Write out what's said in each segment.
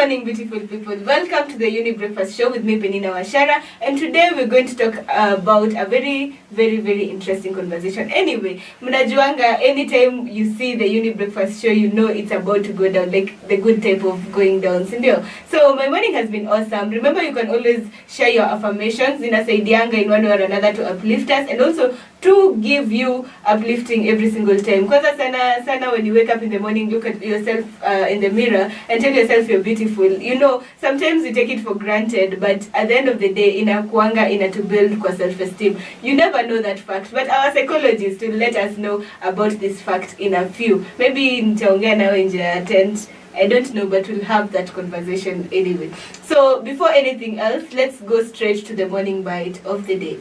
morning, beautiful people. Welcome to the Younib Breakfast Show with me, Penina Wachera. And today we're going to talk about a very, very, very interesting conversation. Anyway, mnajuanga, anytime you see the Younib Breakfast Show, you know it's about to go down, like the good type of going down. So my morning has been awesome. Remember, you can always share your affirmations in a saidianga in one way or another to uplift us, and also to give you uplifting every single time. Because sana when you wake up in the morning, look at yourself in the mirror and tell yourself you're beautiful. You know, sometimes we take it for granted, but at the end of the day, ina to build kwa self-esteem. You never know that fact, but our psychologist will let us know about this fact in a few. Maybe nitaongea nao nje ya tent. I don't know, but we'll have that conversation anyway. So before anything else, let's go straight to the morning bite of the day.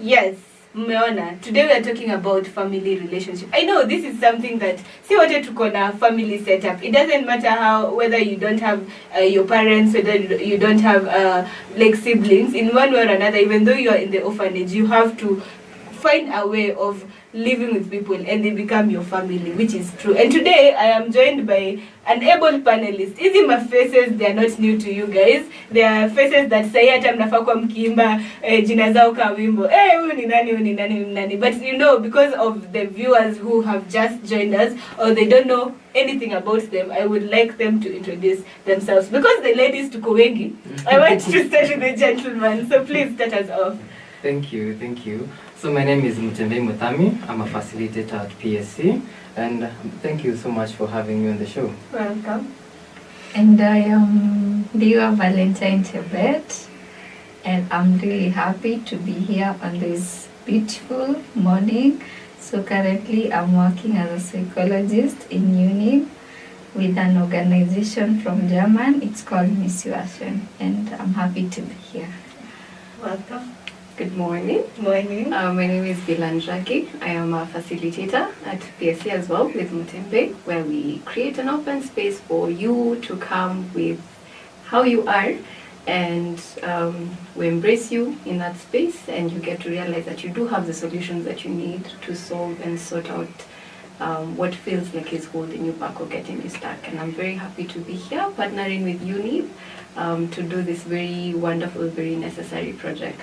Yes, mmeona. Today we are talking about family relationship. I know this is something that see what to call a family setup. It doesn't matter whether you don't have your parents, whether you don't have like siblings. In one way or another, even though you are in the orphanage, you have to find a way of living with people and they become your family, which is true. And today I am joined by an able panelist. Hizi my faces, they are not new to you guys. They are faces that say hata mnafaa kwa mkiimba jina zao kwa wimbo. Huyu ni nani. But you know, because of the viewers who have just joined us or they don't know anything about them, I would like them to introduce themselves. Because the ladies tuko wengi, I want to start with the gentleman. So please start us off. Thank you. So my name is Mutembei Muthami. I'm a facilitator at PSC, and thank you so much for having me on the show. Welcome. And I am Ndiwa Valentine Ndiwa, and I'm really happy to be here on this beautiful morning. So currently I'm working as a psychologist in Younib with an organization from Germany. It's called Miss Action, and I'm happy to be here. Welcome. Good morning. Morning. My name is Beula Njagi. I am a facilitator at PSC as well with Mutembei, where we create an open space for you to come with how you are, and we embrace you in that space, and you get to realize that you do have the solutions that you need to solve and sort out what feels like is holding you back or getting you stuck. And I'm very happy to be here partnering with Younib to do this very wonderful, very necessary project.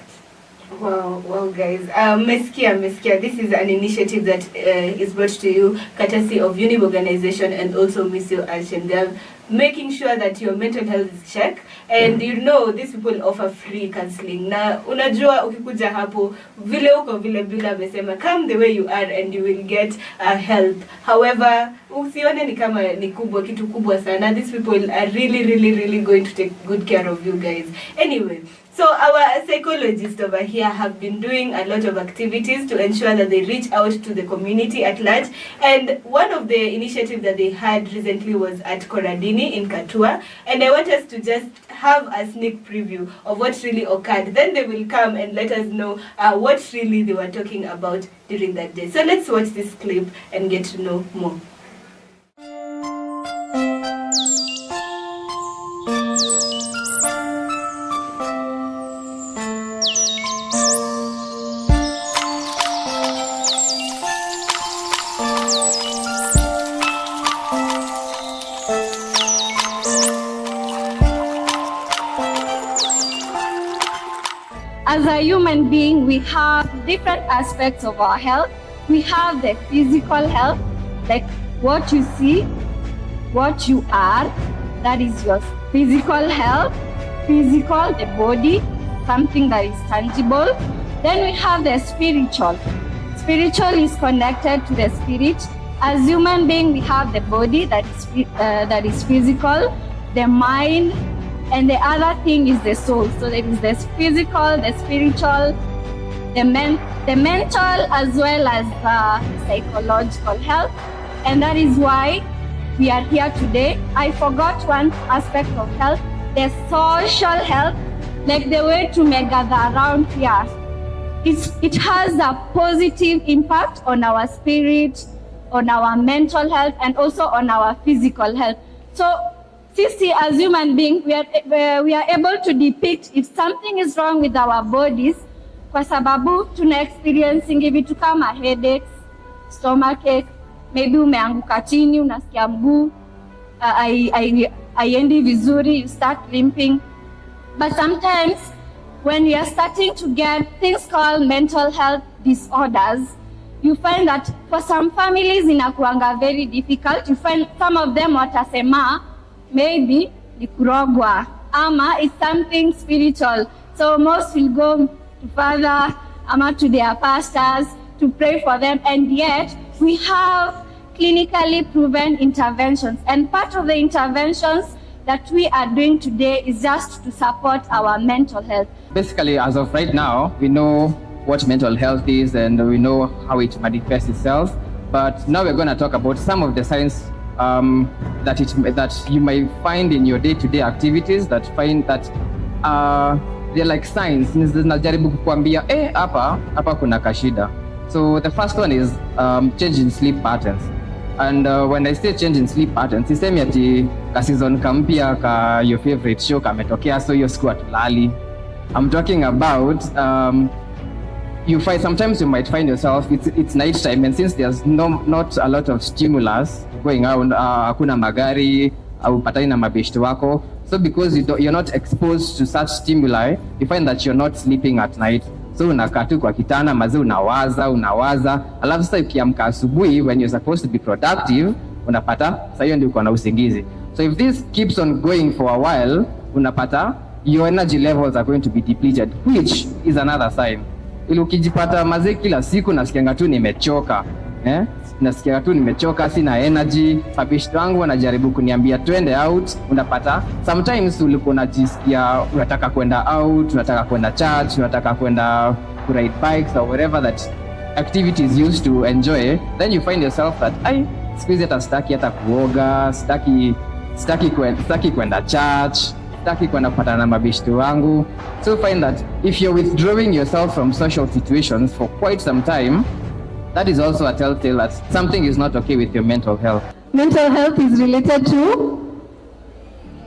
Wow, guys. Meskia. This is an initiative that is brought to you courtesy of Younib organization and also Miss Action. They are making sure that your mental health is checked, and you know these people offer free counseling. Na unajua ukikuja hapo vile uko vile Beula amesema, come the way you are and you will get help. However, usione ni kama ni kubwa kitu kubwa sana. These people are really going to take good care of you guys. Anyway, so our psychologists over here have been doing a lot of activities to ensure that they reach out to the community at large. And one of the initiatives that they had recently was at Koradini in Katua. And I want us to just have a sneak preview of what really occurred. Then they will come and let us know what really they were talking about during that day. So let's watch this clip and get to know more. As a human being, we have different aspects of our health. We have the physical health, like what you see, what you are, that is your physical health, the body, something that is tangible. Then we have the spiritual. Spiritual is connected to the spirit. As human being, we have the body that is physical, the mind, and the other thing is the soul. So there is the physical, the spiritual, the mental, as well as psychological health. And that is why we are here today. I forgot one aspect of health, the social health, like the way to gather around here. It has a positive impact on our spirit, on our mental health, and also on our physical health. So, sisi as human beings, we are able to depict if something is wrong with our bodies, kwa sababu tuna experiencing vitu kama headaches, stomachache, maybe umeanguka chini, unasikia mguu, haiendi vizuri, you start limping. But sometimes, when we are starting to get things called mental health disorders, you find that for some families inakuanga very difficult. You find some of them watasema, maybe ni kurogwa, ama it's something spiritual. So most will go to Father, ama to their pastors to pray for them. And yet, we have clinically proven interventions. And part of the interventions that we are doing today is just to support our mental health. Basically, as of right now, we know what mental health is and we know how it manifests itself. But now we're going to talk about some of the signs that you might find in your day-to-day activities that they're like signs. Zinajaribu kukuambia, hapa kuna kashida. So the first one is change in sleep patterns. And when I say change in sleep patterns, sisemi ati ka season kampia ka your favorite show kametokea so hiyo siku atulali. I'm talking about sometimes you might find yourself it's night time, and since there's not a lot of stimulus going around, hakuna magari au patani na mabeshte wako, so because you're not exposed to such stimuli, you find that you're not sleeping at night. So unakaa tu kwa kitanda mazee, unawaza, alafu sasa ukiamka asubuhi when you're supposed to be productive, unapata sasa hiyo ndio uko na usingizi. So if this keeps on going for a while, unapata your energy levels are going to be depleted, which is another sign. Ili ukijipata mazee kila siku nasikianga tu nimechoka, nasikia tu nimechoka, sina energy, mabeshte wangu wanajaribu kuniambia twende out, unapata sometimes ulikuwa unajisikia unataka kwenda out, unataka kwenda church, unataka kwenda ride bikes or whatever that activities used to enjoy, then you find yourself that siku hizi hata sitaki hata kuoga, sitaki kwenda church, sitaki kwenda kupatana na mabeshte wangu. So find that if you're withdrawing yourself from social situations for quite some time, that is also a telltale that something is not okay with your mental health. Mental health is related to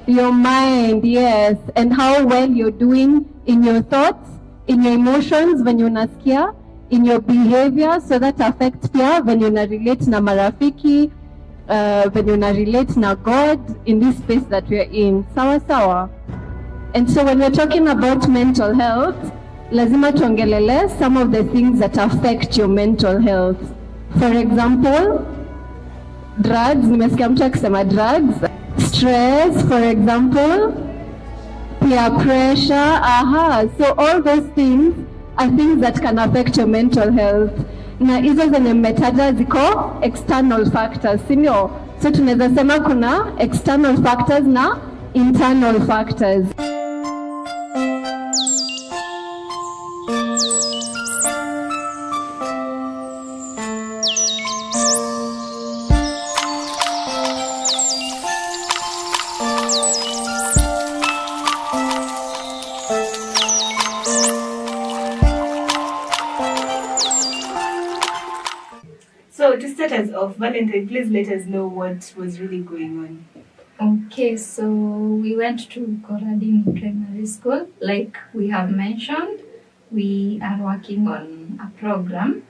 your mind, yes, and how well you're doing in your thoughts, in your emotions when you're unasikia, in your behavior, so that affects pia when you relate na marafiki, when you relate na God in this space that we're in. Sawa. And so when we're talking about mental health, lazima tuongelele some of the things that affect your mental health. For example, drugs, nimesikia mtu akisema drugs, stress, for example, peer pressure, so all those things are things that can affect your mental health. Na hizo zenye mmetaja ziko external factors, sindio? So tunaweza sema kuna external factors na internal factors. So to start us off, Valentine, please let us know what was really going on. Okay, so we went to Koradini Primary School. Like we have mentioned, we are working on a program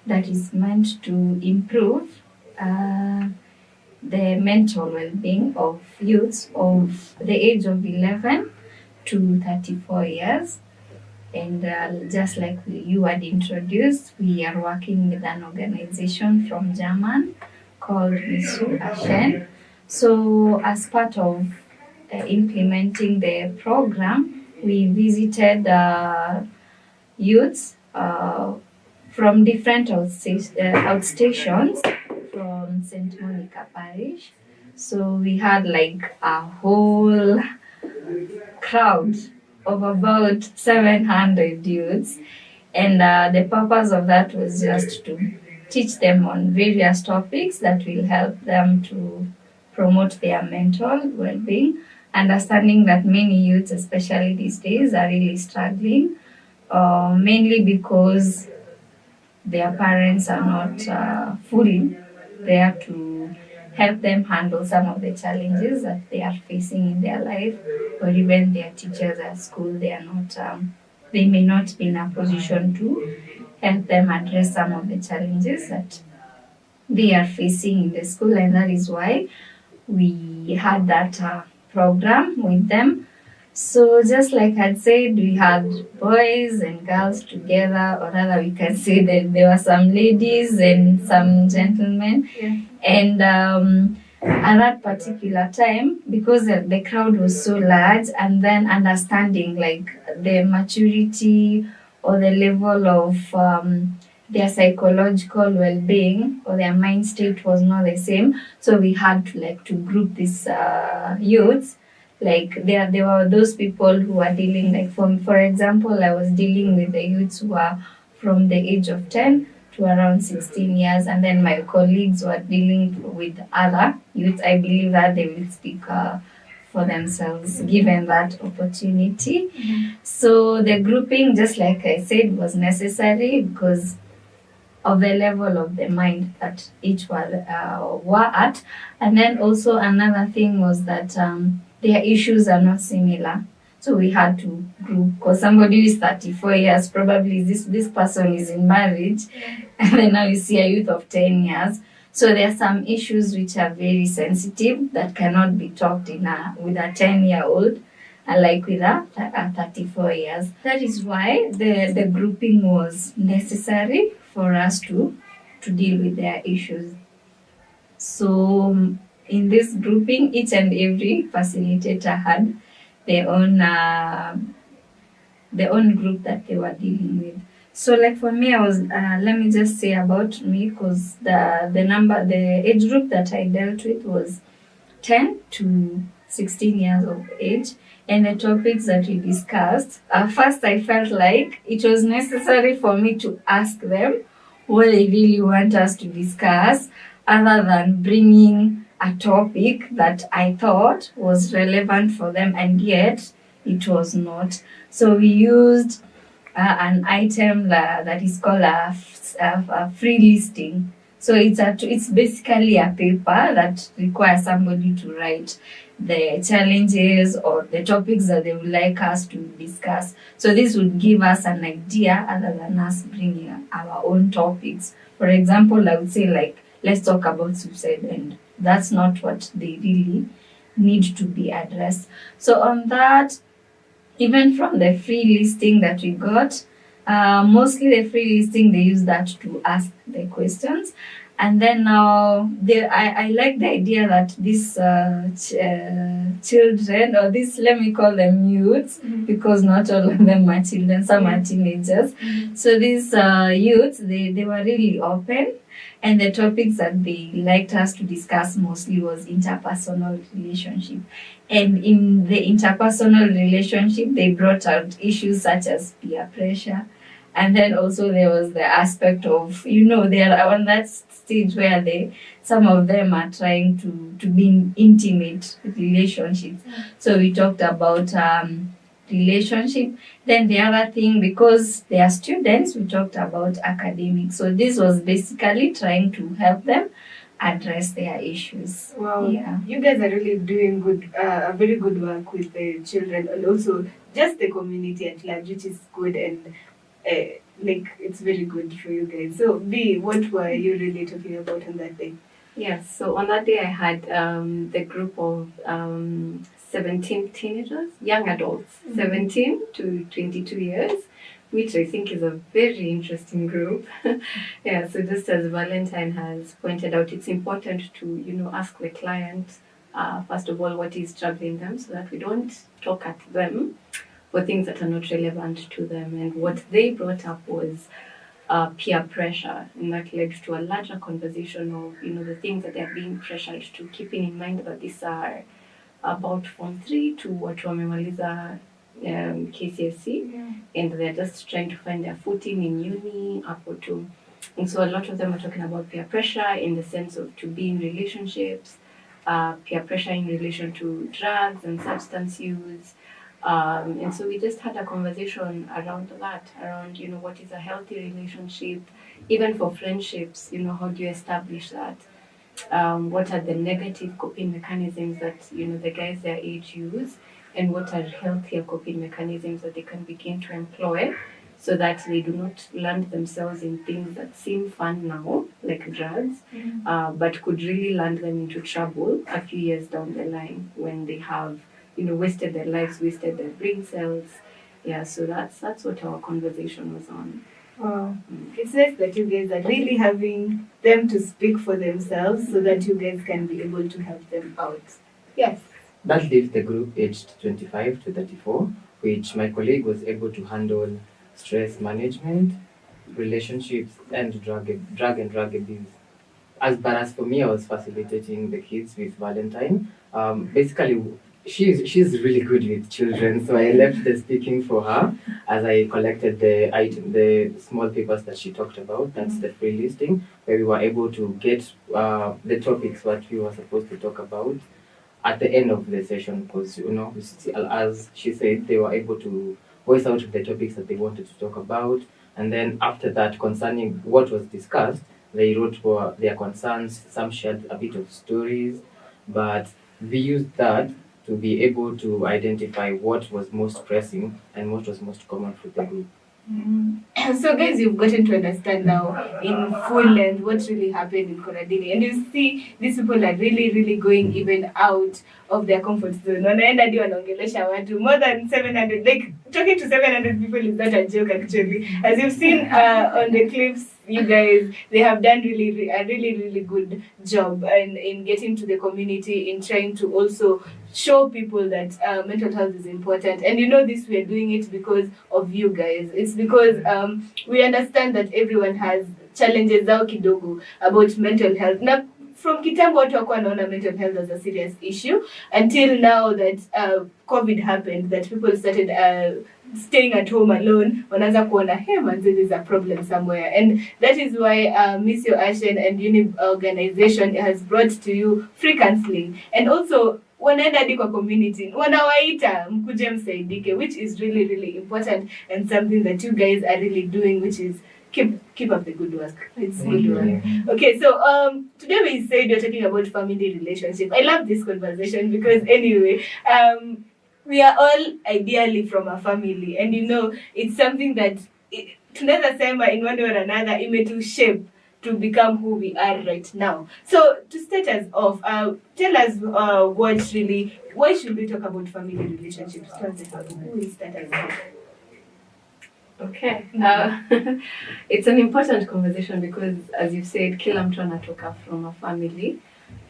that is meant to improve the mental well-being of youths of the age of 11 to 34 years. And just like you had introduced, we are working with an organization from German called Misu Ashen. So as part of implementing the program, we visited youths from different outstations from St. Monica Parish. So we had like a whole crowd of about 700 youths, and the purpose of that was just to teach them on various topics that will help them to promote their mental well-being, understanding that many youths, especially these days, are really struggling, mainly because their parents are not fully there to help them handle some of the challenges that they are facing in their life, or even their teachers at school, they may not be in a position to help them address some of the challenges that they are facing in the school, and that is why we had that program with them. So just like I'd said, we had boys and girls together, or rather we can say that there were some ladies and some gentlemen. Yeah. And at that particular time, because the crowd was so large, and then understanding like the maturity or the level of their psychological well-being or their mind state was not the same. So we had to group these youths. Like there were those people who were dealing, like for example, I was dealing with the youths who are from the age of 10 to around 16 years, and then my colleagues were dealing with other youths. I believe that they will speak for themselves given that opportunity. So the grouping, just like I said, was necessary because of the level of the mind that each were at. And then also another thing was that their issues are not similar. So we had to group, because somebody who is 34 years, probably this person is in marriage, and then now you see a youth of 10 years. So there are some issues which are very sensitive that cannot be talked with a 10-year-old, like with a 34 years. That is why the grouping was necessary for us to deal with their issues. So in this grouping, each and every facilitator had their own group that they were dealing with. So like for me, I was let me just say about me, because the age group that I dealt with was 10 to 16 years of age, and the topics that we discussed. First, I felt like it was necessary for me to ask them what they really want us to discuss, other than bringing a topic that I thought was relevant for them, and yet it was not. So we used an item that is called a free listing. So it's basically a paper that requires somebody to write the challenges or the topics that they would like us to discuss. So this would give us an idea other than us bringing our own topics. For example, I would say like, let's talk about suicide, and that's not what they really need to be addressed. So on that, even from the free listing that we got, mostly the free listing, they use that to ask the questions. And then now, I like the idea that these children, or this, let me call them youths, because not all of them are children, some are teenagers. So these youths, they were really open. And the topics that they liked us to discuss mostly was interpersonal relationship. And in the interpersonal relationship, they brought out issues such as peer pressure. And then also there was the aspect of, they are on that stage where some of them are trying to be in intimate relationships. So we talked about relationship. Then the other thing, because they are students, we talked about academics. So this was basically trying to help them address their issues. Wow, yeah. You guys are really doing a very good work with the children, and also just the community at large, which is good, and it's very good for you guys. So B, what were you really talking about on that day? Yes, so on that day I had the group of 17 teenagers, young adults, 17 to 22 years, which I think is a very interesting group. Yeah, so just as Valentine has pointed out, it's important to, ask the client, first of all, what is troubling them, so that we don't talk at them for things that are not relevant to them. And what they brought up was peer pressure, and that led to a larger conversation of, the things that they're being pressured to, keeping in mind that these are about Form 3 to watu wamemaliza KCSE, and they're just trying to find their footing in uni, hapo tu And so a lot of them are talking about peer pressure in the sense of to be in relationships, peer pressure in relation to drugs and substance use. And so we just had a conversation around that, around, what is a healthy relationship, even for friendships, how do you establish that? What are the negative coping mechanisms that, the guys their age use, and what are healthier coping mechanisms that they can begin to employ so that they do not land themselves in things that seem fun now, like drugs, but could really land them into trouble a few years down the line when they have, wasted their lives, wasted their brain cells. Yeah, so that's what our conversation was on. Wow. It's nice that you guys are really having them to speak for themselves so that you guys can be able to help them out. Yes. That leaves the group aged 25 to 34, which my colleague was able to handle stress management, relationships, and drug abuse. As for me, I was facilitating the kids with Valentine. Basically, she's really good with children, so I left the speaking for her as I collected the small papers that she talked about. That's the free listing, where we were able to get the topics what we were supposed to talk about at the end of the session, because as she said, they were able to voice out the topics that they wanted to talk about, and then after that, concerning what was discussed, they wrote for their concerns. Some shared a bit of stories, but we used that to be able to identify what was most pressing and what was most common for the group. So guys, you've gotten to understand now in full length what really happened in Koradini, and you see these people are really, really going even out of their comfort zone. Wanaenda hadi wanaongelesha watu more than 700, like talking to 700 people is not a joke actually. As you've seen on the clips, you guys, they have done a really good job in getting to the community, in trying to also show people that mental health is important. And this, we are doing it because of you guys. It's because we understand that everyone has challenges zao kidogo about mental health. Now, from kitambo watu hawakuwa wanaona mental health as a serious issue until now that COVID happened, that people started staying at home alone. Wanaanza kuona, hey man, there's a problem somewhere. And that is why Miss Your Ashen and Younib organization has brought to you free counseling. And also, wanaenda hadi kwa community, wanawaita mkuje msaidike, which is really important, and something that you guys are really doing, which is keep up the good work. It's good work. Okay, so today we said you're talking about family relationship. I love this conversation because anyway, we are all ideally from a family, and it's something that tunaweza sema in one way or another imetu shape to become who we are right now. So to start us off, tell us why should we talk about family relationships? Who will start us off? Okay. It's an important conversation because, as you said, kila mtu anatoka from a family.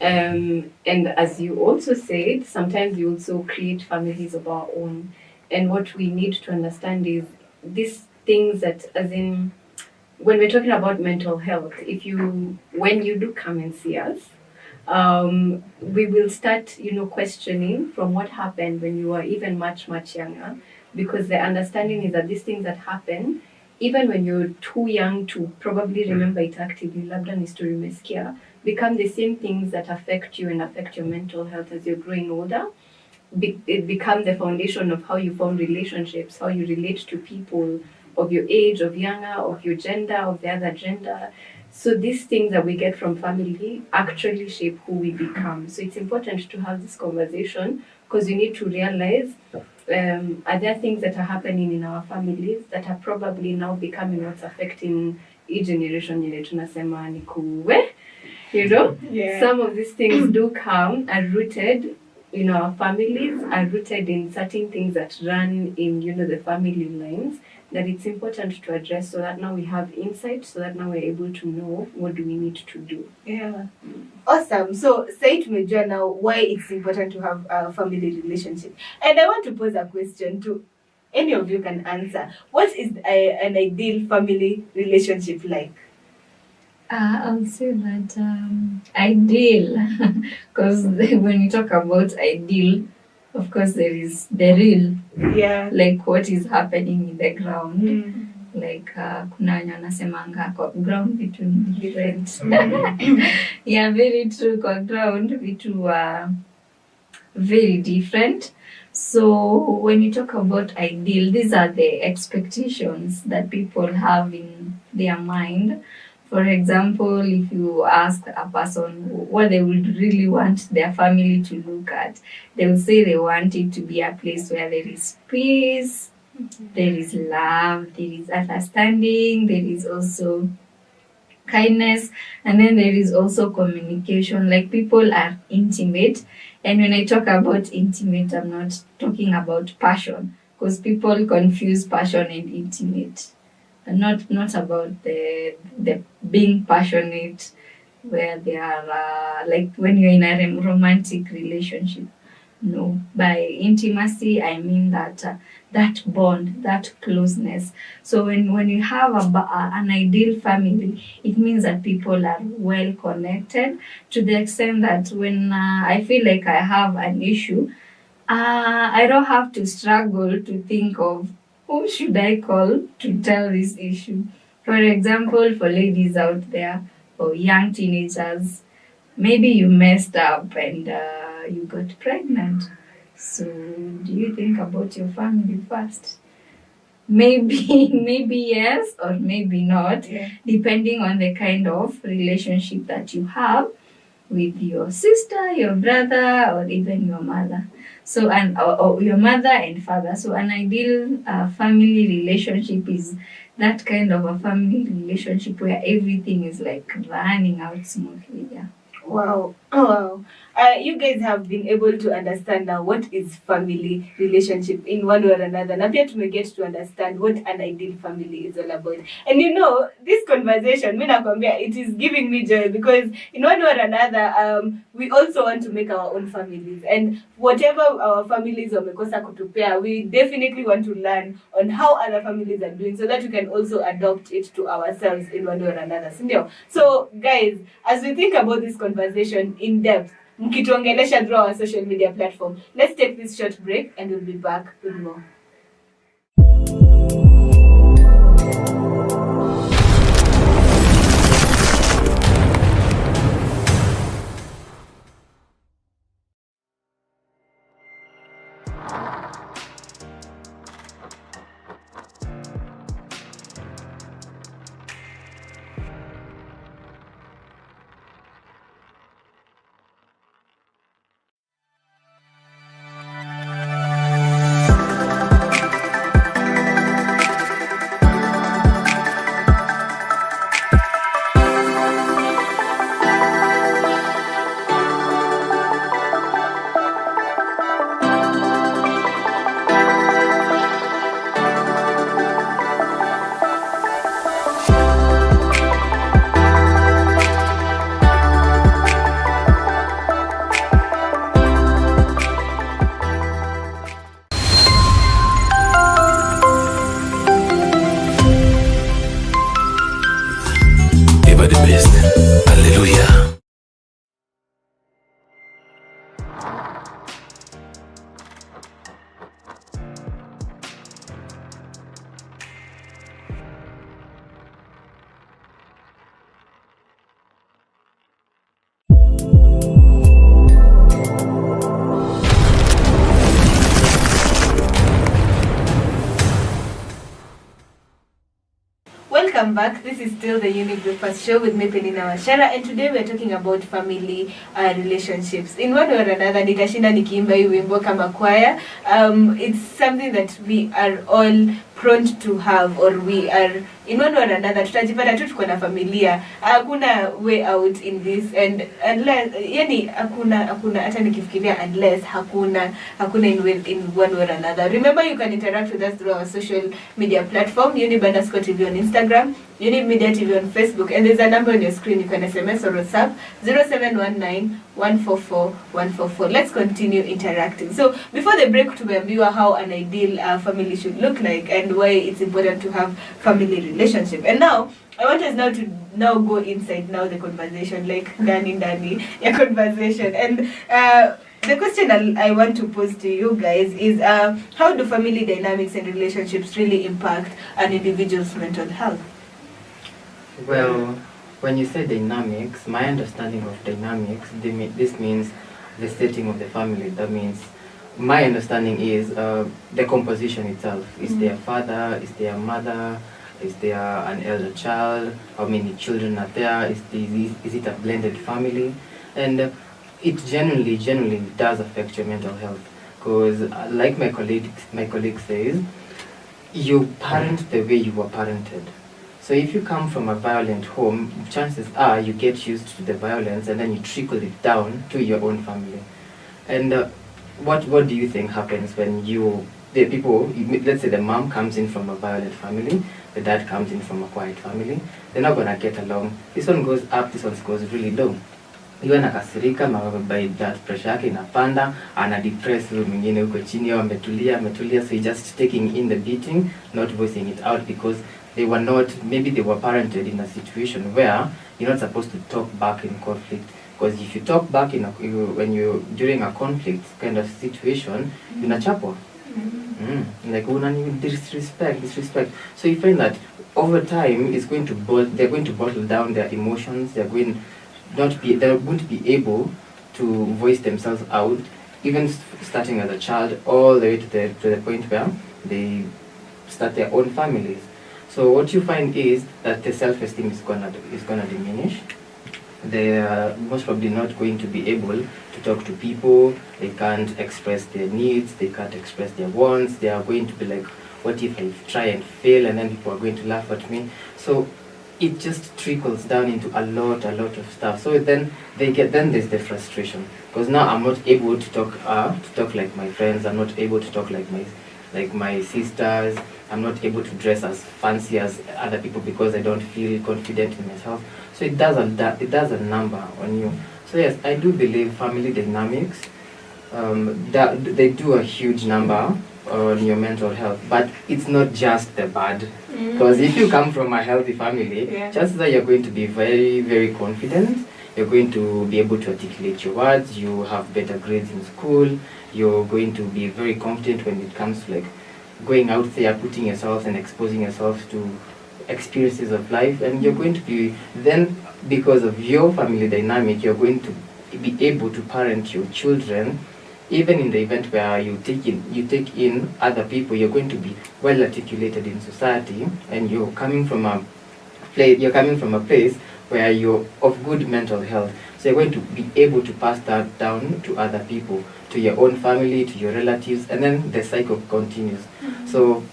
And as you also said, sometimes we also create families of our own. And what we need to understand is these things that, as in, when we're talking about mental health, when you do come and see us, we will start, questioning from what happened when you were even much younger, because the understanding is that these things that happen, even when you're too young to probably remember it actively, labda ni story umesikia, become the same things that affect you and affect your mental health as you're growing older. It becomes the foundation of how you form relationships, how you relate to people of your age, of younger, of your gender, of the other gender. So these things that we get from family actually shape who we become. So it's important to have this conversation because you need to realize, are there things that are happening in our families that are probably now becoming what's affecting each generation tunasema ni kuwe, Yeah. Some of these things do come are rooted in our families, are rooted in certain things that run in, the family lines, that it's important to address so that now we have insight, so that now we're able to know what do we need to do. Yeah. Awesome. So say to me, now, why it's important to have a family relationship. And I want to pose a question to any of you can answer. What is an ideal family relationship like? I'll say that ideal, because when we talk about ideal, of course there is the real, yeah, like what is happening in the ground. like kuna wenye wanasemanga kwa ground vitu ni different. Yeah, very true. Kwa ground vitu very different. So when you talk about ideal, these are the expectations that people have in their mind. For example, if you ask a person what they would really want their family to look at, they will say they want it to be a place where there is peace, there is love, there is understanding, there is also kindness, and then there is also communication. Like people are intimate, and when I talk about intimate, I'm not talking about passion, because people confuse passion and intimate. And not about the being passionate, where they are like when you're in a romantic relationship. No, by intimacy I mean that that bond, that closeness. So when you have an ideal family, it means that people are well connected to the extent that when I feel like I have an issue, I don't have to struggle to think of who should I call to tell this issue. For example, for ladies out there or young teenagers, maybe you messed up and you got pregnant. So do you think about your family first? Maybe yes or maybe not, depending on the kind of relationship that you have with your sister, your brother, or even your mother. So or your mother and father. So an ideal family relationship is that kind of a family relationship where everything is like running out smoothly. Yeah. Wow. Oh, wow. You guys have been able to understand now what is family relationship in one way or another. Na pia get to understand what an ideal family is all about. And you know, this conversation, it is giving me joy because in one way or another, we also want to make our own families. And whatever our families wamekosa kutupea, we definitely want to learn on how other families are doing so that we can also adopt it to ourselves in one way or another. So guys, as we think about this conversation in depth, mkituongelesha through our social media platform, let's take this short break and we'll be back with more. Welcome back. This is still the Younib Breakfast Show with me, Penina Wachera, and today we are talking about family relationships. In one way or another, nitashinda nikiimba hii wimbo kama choir. It's something that we are all prone to have, or we are in one way or another tutajipata tu tuko na familia. Hakuna way out in this, and unless yani hakuna hata nikifikiria unless hakuna in one way or another. Remember, you can interact with us through our social media platform, Younib_TV on Instagram, Younib Media TV on Facebook, and there's a number on your screen. You can SMS or WhatsApp 0719-144-144. Let's continue interacting. So before the break, tumeambiwa how an ideal family should look like and why it's important to have family relationship. And now I want us now to go inside the conversation, like ndani ya conversation. And the question I want to pose to you guys is, how do family dynamics and relationships really impact an individual's mental health? Well, when you say dynamics, my understanding of dynamics, this means the setting of the family. That means my understanding is the composition itself. Is there a father? Is there a mother? Is there an elder child? How many children are there? Is it a blended family? And it generally does affect your mental health. Because like my colleague says, you parent the way you were parented. So if you come from a violent home, chances are you get used to the violence and then you trickle it down to your own family. And what do you think happens when let's say the mom comes in from a violent family, the dad comes in from a quiet family, they're not going to get along. This one goes up, this one goes really low. Iwe nakasirika, by that pressure yake inapanda, ana depress huyo mwingine huko chini, ametulia, so he's just taking in the beating, not voicing it out because maybe they were parented in a situation where you're not supposed to talk back in conflict. Because if you talk back when you're during a conflict kind of situation, unachapwa. Like disrespect. So you find that over time they're going to bottle down their emotions. They won't be able to voice themselves out, even starting as a child, all the way to the point where they start their own families. So what you find is that the self-esteem is gonna diminish. They are most probably not going to be able to talk to people. They can't express their needs. They can't express their wants. They are going to be like, what if I try and fail and then people are going to laugh at me? So it just trickles down into a lot of stuff. So then there's the frustration, because now I'm not able to talk like my friends. I'm not able to talk like my sisters. I'm not able to dress as fancy as other people because I don't feel confident in myself. So it does a number on you. So yes, I do believe family dynamics, that they do a huge number on your mental health, but it's not just the bad. Because if you come from a healthy family, chances are you're going to be very, very confident. You're going to be able to articulate your words. You have better grades in school. You're going to be very confident when it comes to like going out there, putting yourself and exposing yourself to experiences of life. And you're going to be then, because of your family dynamic, you're going to be able to parent your children. Even in the event where you take in other people, you're going to be well articulated in society, and you're coming from a place where you're of good mental health. So you're going to be able to pass that down to other people, to your own family, to your relatives, and then the cycle continues. So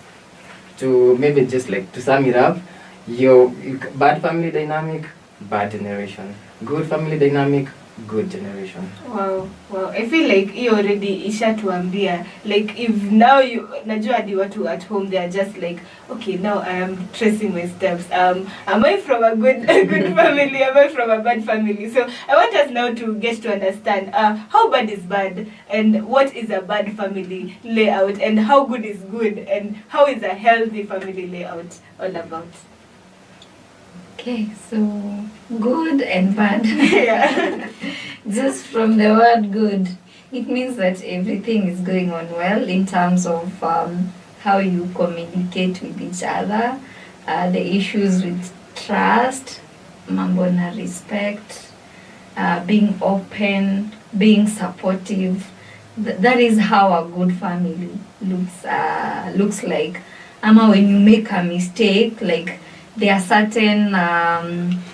to maybe just like to sum it up, your bad family dynamic, bad generation. Good family dynamic, good generation. Wow. I feel like you already ishatuambia. Like if now najua hadi watu at home, they are just like, okay, now I am tracing my steps. Am I from a good family? Am I from a bad family? So I want us now to get to understand how bad is bad, and what is a bad family layout, and how good is good, and how is a healthy family layout all about. Okay, so good and bad. Yeah. Just from the word good, it means that everything is going on well in terms of how you communicate with each other, the issues with trust, mambo na respect, being open, being supportive. That is how a good family looks like. Ama when you make a mistake, like there are certain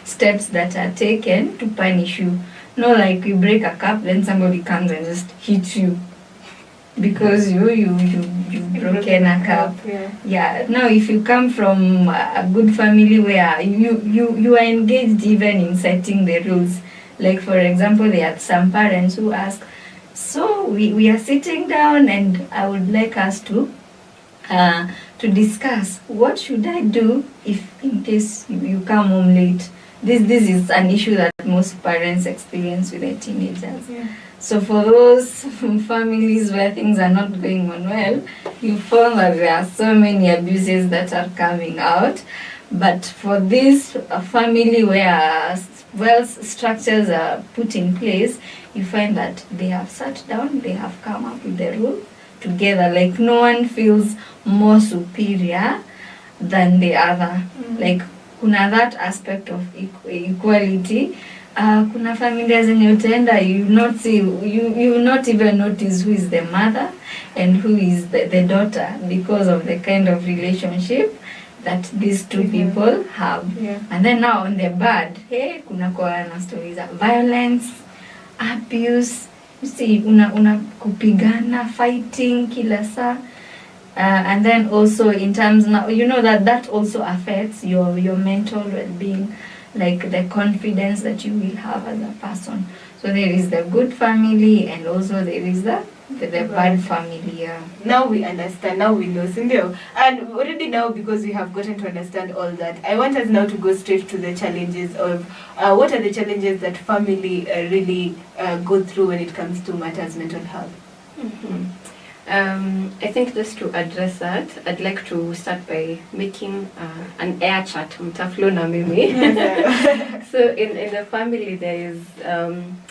steps that are taken to punish you. No, like you break a cup, then somebody comes and just hits you because you've broken a cup. Yeah. Now, if you come from a good family where you are engaged even in setting the rules, like for example, there are some parents who ask, so we are sitting down and I would like us to discuss what should I do if in case you come home late. This is an issue that most parents experience with their teenagers. Yeah. So for those families where things are not going on well, you found that there are so many abuses that are coming out. But for this family where structures are put in place, you find that they have sat down, they have come up with the rule together. Like no one feels more superior than the other. Like kuna that aspect of equality. Kuna familia zenye utaenda, you not even notice who is the mother and who is the daughter because of the kind of relationship that these two people have. Yeah. And then now on the bad, hey, kuna kwa na stories of violence, abuse, you see, una kupigana, fighting kila saa. And then also in terms now, you know that also affects your mental well-being, like the confidence that you will have as a person. So there is the good family and also there is the bad family. Yeah. Now we understand, now we know, Sindio. And already now, because we have gotten to understand all that, I want us now to go straight to the challenges of what are the challenges that family really go through when it comes to matters mental health. I think just to address that, I'd like to start by making an air chat. Mtaflo na mimi. So in the family, there is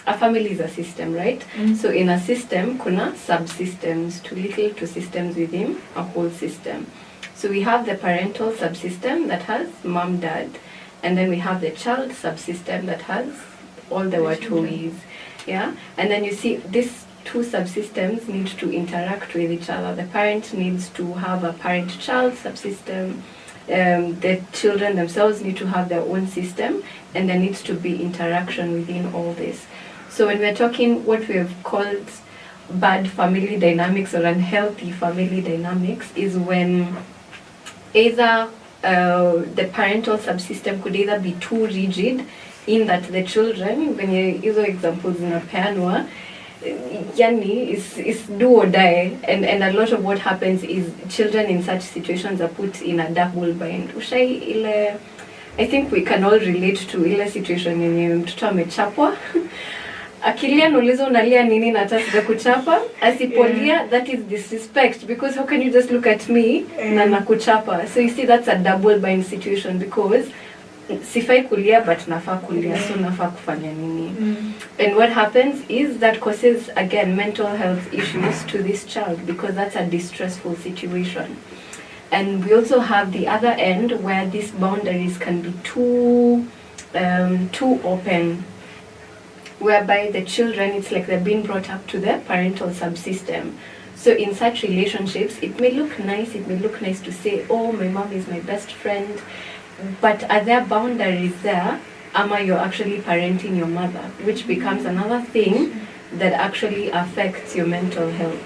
a family is a system, right? So in a system, kuna subsystems, too little to systems within a whole system. So we have the parental subsystem that has mom, dad, and then we have the child subsystem that has all the watois. Yeah, and then you see this. Two subsystems need to interact with each other. The parent needs to have a parent-child subsystem. The children themselves need to have their own system, and there needs to be interaction within all this. So when we're talking what we have called bad family dynamics or unhealthy family dynamics is when either the parental subsystem could either be too rigid in that the children, when you use examples in a piano, yani is do or die, and a lot of what happens is children in such situations are put in a double bind. I think we can all relate to ile situation yenye mtoto amechapwa akilia nauliza unalia nini na hata sija kuchapa, asipolia that is disrespect, because how can you just look at me na nakuchapa. So you see that's a double bind situation, because sifai kulia but nafaa kulia, so nafaa kufanya nini. And what happens is that causes again mental health issues to this child, because that's a distressful situation. And we also have the other end where these boundaries can be too open, whereby the children, it's like they're being brought up to their parental subsystem. So in such relationships, it may look nice to say, oh, my mom is my best friend, but are there boundaries there? Ama you're actually parenting your mother, which becomes another thing that actually affects your mental health.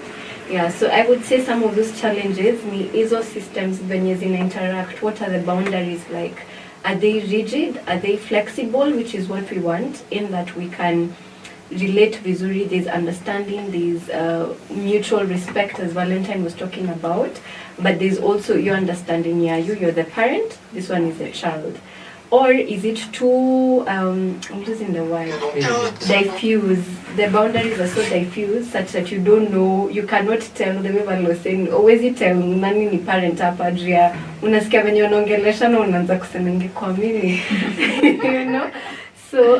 Yeah, so I would say some of those challenges ni hizo systems venye zina interact. What are the boundaries like? Are they rigid? Are they flexible? Which is what we want, in that we can relate vizuri, there's understanding, there's mutual respect, as Valentine was talking about, but there's also your understanding, yeah, you're the parent, this one is the child. Or is it too, I'm losing the word, diffuse? The boundaries are so diffuse such that you don't know, you cannot tell. The way Val was saying, always tell nani ni parent hapa jia, unasikia venye unaongelesha na unaanza kusema ingekuwa mimi. You know? So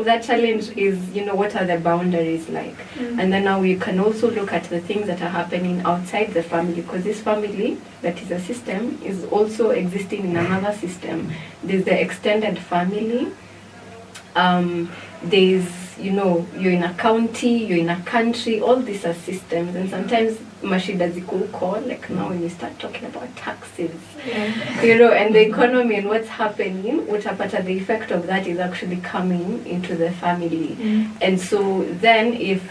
that challenge is, what are the boundaries like? And then now we can also look at the things that are happening outside the family, because this family that is a system is also existing in another system. There's the extended family. There's, you're in a county, you're in a country, all these are systems. And sometimes mashida ziko call, like now when you start talking about taxes, and the economy and what's happening, utapata the effect of that is actually coming into the family. And so then if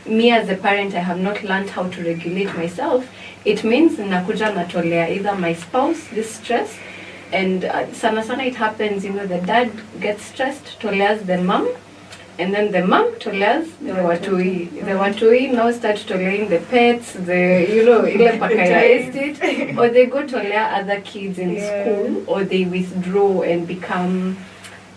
me as a parent, I have not learned how to regulate myself, it means nakuja natolea either my spouse this stress, and sana it happens, the dad gets stressed, toleas the mom, and then the mom toleas the watui. The watui now start toleaing the pets, ile pakaya estate, or they go tolea other kids in school, or they withdraw and become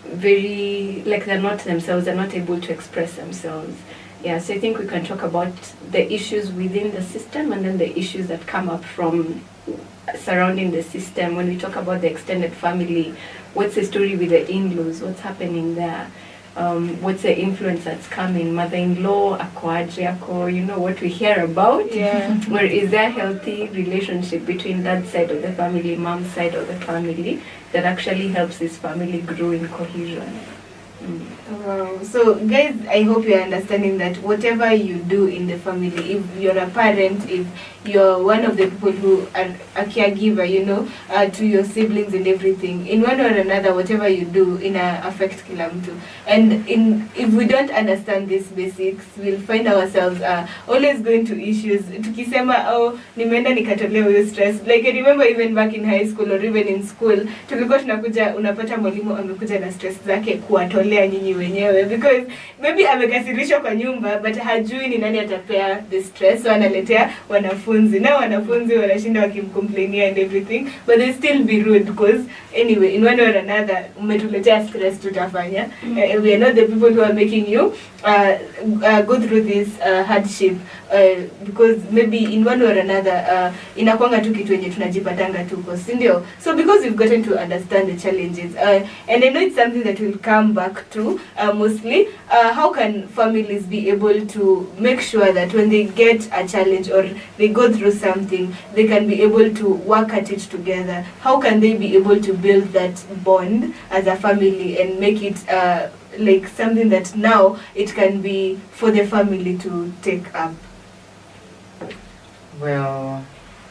very, like they're not themselves, they're not able to express themselves. Yeah, so I think we can talk about the issues within the system and then the issues that come up from surrounding the system. When we talk about the extended family, what's the story with the in-laws, what's happening there, what's the influence that's coming, mother-in-law, akwaje, you know, what we hear about. Yeah. Or is there a healthy relationship between that side of the family, mom's side of the family, that actually helps this family grow in cohesion? Wow. So guys, I hope you're understanding that whatever you do in the family, if you're a parent, if you're one of the people who are a caregiver, you know, to your siblings and everything, in one or another, whatever you do affect kila mtu. And if we don't understand these basics, we'll find ourselves always going to issues. Tukisema, oh, nimeenda nikatolewa hiyo stress. Like I remember even back in high school or even in school, tulikuwa tunakuja, unapata mwalimu amekuja na stress zake kuwatolea nyinyi wenyewe, because maybe amekasirishwa kwa nyumba but hajui ni nani atapea the stress, so analetea wanafunzi, na wanafunzi wanashinda wakimcomplainia and everything, but they still be rude because anyway in one or another umetuletea stress, tutafanya. We are not the people who are making you go through this hardship, because maybe in one or another inakwanga tu kitu yenye tunajipatanga tuko, si ndio? So because we've gotten to understand the challenges, and I know it's something that will come back to mostly, how can families be able to make sure that when they get a challenge or they go through something, they can be able to work at it together? How can they be able to build that bond as a family and make it like something that now it can be for the family to take up? Well,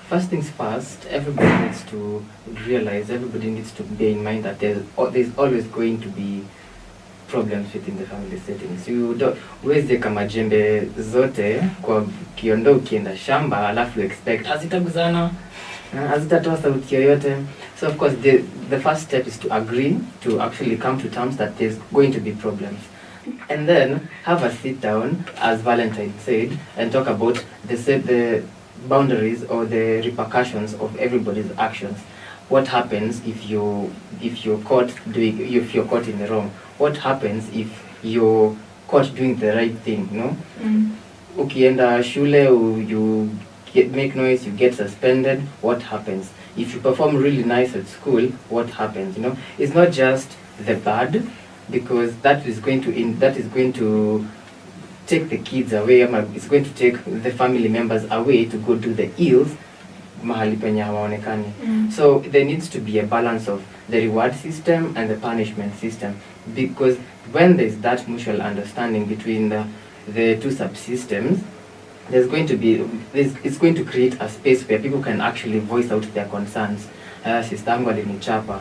first things first, everybody needs to realize, everybody needs to bear in mind that there's always going to be problems within the family settings. You don't uweze kama jembe zote kwa kiondo ukienda shamba alafu expect hazitaguzana, hazitatoa sauti yoyote. So of course the first step is to agree, to actually come to terms that there's going to be problems. And then have a sit down, as Valentine said, and talk about the boundaries or the repercussions of everybody's actions. What happens if you're caught in the wrong? What happens if you're caught doing the right thing? You know, ukienda shule, you make noise, you get suspended. What happens if you perform really nice at school? What happens? You know, it's not just the bad, because that is going to take the kids away. It's going to take the family members away to go do the ills mahali penye hawaonekani. So there needs to be a balance of the reward system and the punishment system, because when there's that mutual understanding between the two subsystems, it's going to create a space where people can actually voice out their concerns. Sister yangu alinichapa,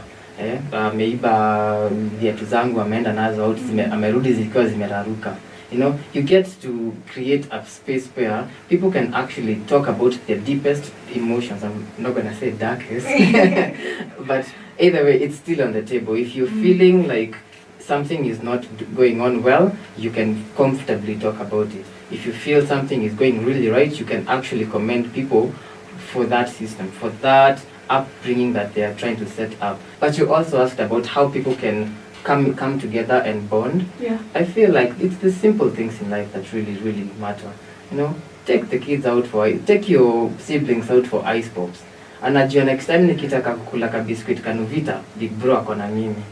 ameiba viatu zangu, ameenda nazo out, amerudi zikiwa zimeraruka. You know, you get to create a space where people can actually talk about their deepest emotions. I'm not going to say darkest, but either way, it's still on the table. If you're feeling like something is not going on well, you can comfortably talk about it. If you feel something is going really right, you can actually commend people for that system, for that upbringing that they are trying to set up. But you also asked about how people can come together and bond. Yeah. I feel like it's the simple things in life that really, really matter. You know, take the kids out take your siblings out for ice pops. Anajua next time nikitaka kukula ka biscuit kanuvita, big bro ako na mimi.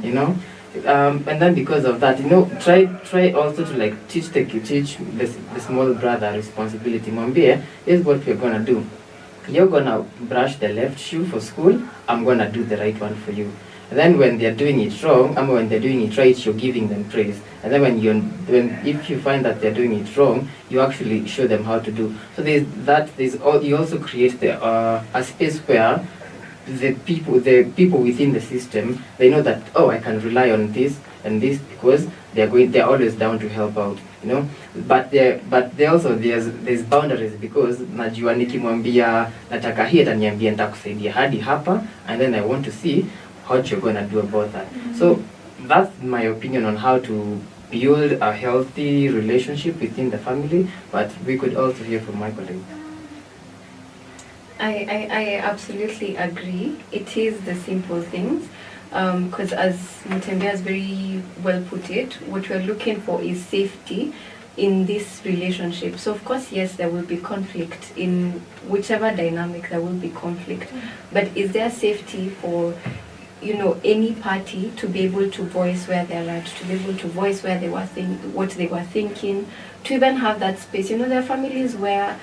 You know? And then because of that, you know, try also to like teach the small brother responsibility. Mwambie, here's what we're gonna do. You're gonna brush the left shoe for school, I'm gonna do the right one for you. And then when they're doing it wrong, when they're doing it right, you're giving them praise. And then if you find that they're doing it wrong, you actually show them how to do. So you also create a space where the people within the system, they know that, oh, I can rely on this and this, because they're always down to help out, you know. But there's boundaries, because najua nikimwambia nataka hii ataniambia nitakusaidia hadi hapa, and then I want to see what you're gonna do about that. So that's my opinion on how to build a healthy relationship within the family, but we could also hear from my colleague. I absolutely agree. It is the simple things, because as Mutembei has very well put it, what we're looking for is safety in this relationship. So of course, yes, there will be conflict in whichever dynamic, there will be conflict, but is there safety for any party to be able to voice where they're at, to be able to voice where they were what they were thinking, to even have that space. There are families where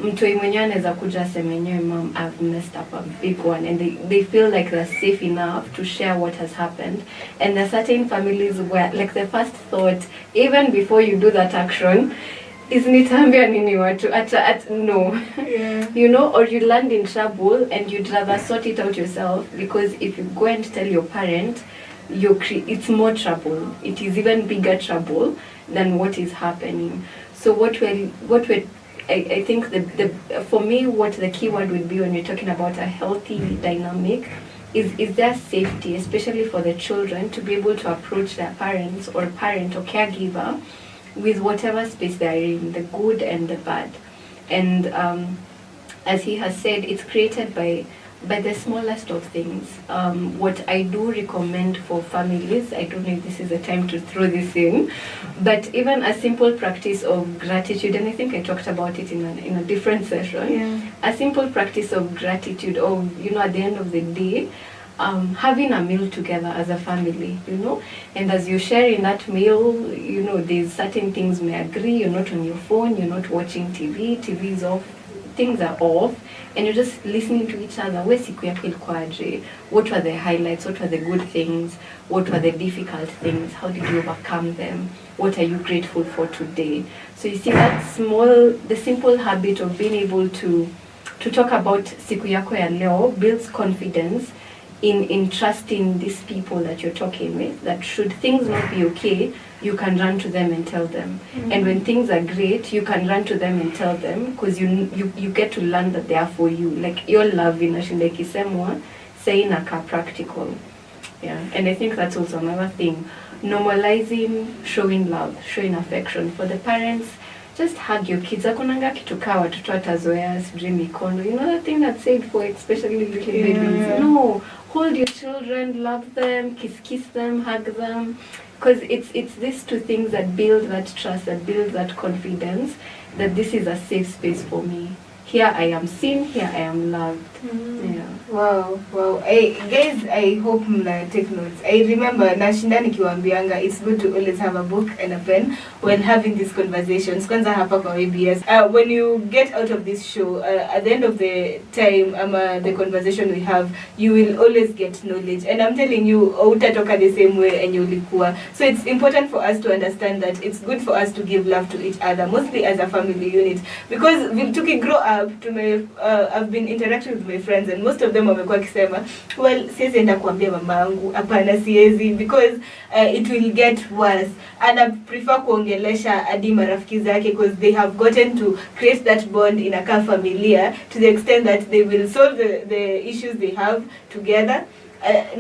mtoi mwenyewe anaweza kuja aseme yenyewe, mom, I've messed up a big one, and they feel like they're safe enough to share what has happened. And there are certain families where, like, the first thought, even before you do that action, is nitambia nini watu no. Yeah. Or you land in trouble and you'd rather sort it out yourself, because if you go and tell your parent, it's more trouble. It is even bigger trouble than what is happening. So I think for me, what the key word would be when we're talking about a healthy dynamic is their safety, especially for the children, to be able to approach their parents or parent or caregiver with whatever space they're in, the good and the bad. And as he has said, it's created by the smallest of things. What I do recommend for families, I don't know if this is the time to throw this in, but even a simple practice of gratitude, and I think I talked about it in a different session, a simple practice of gratitude, or, at the end of the day, having a meal together as a family, and as you're sharing that meal, there's certain things may agree, you're not on your phone, you're not watching TV is off, things are off, and you're just listening to each other. What were the highlights? What were the good things? What were the difficult things? How did you overcome them? What are you grateful for today? So you see, the simple habit of being able to talk about siku yako ya leo builds confidence in trusting these people that you're talking with, that should things not be okay, you can run to them and tell them. Mm-hmm. And when things are great, you can run to them and tell them, because you get to learn that they are for you. Like, your love inashinda ikisemwa, saying aka practical. Yeah, and I think that's also another thing. Normalizing showing love, showing affection. For the parents, just hug your kids. Akunanga kitu kaa watoto watazoea sijui mikono. The thing that's said for especially little babies. No, hold your children, love them, kiss them, hug them. Because it's these two things that build that trust, that build that confidence, that this is a safe space for me. Here I am seen, here I am loved. Mm. Yeah. Wow. Guys, I hope mna take notes. I remember nashinda nikiwaambianga it's good to always have a book and a pen when having these conversations. Kwanza hapa kwa ABS. When you get out of this show, at the end of the time, the conversation we have, you will always get knowledge. And I'm telling you, utatoka the same way and ulikuwa. So it's important for us to understand that it's good for us to give love to each other, mostly as a family unit. Because we grow up, I've been interacting with my friends, and most of them wamekuwa kisema, well, siwezi enda kuambia mama yangu, hapana siwezi, because it will get worse. And I prefer kuongelesha hadi marafiki zake, because they have gotten to create that bond in a familia to the extent that they will solve the issues they have together.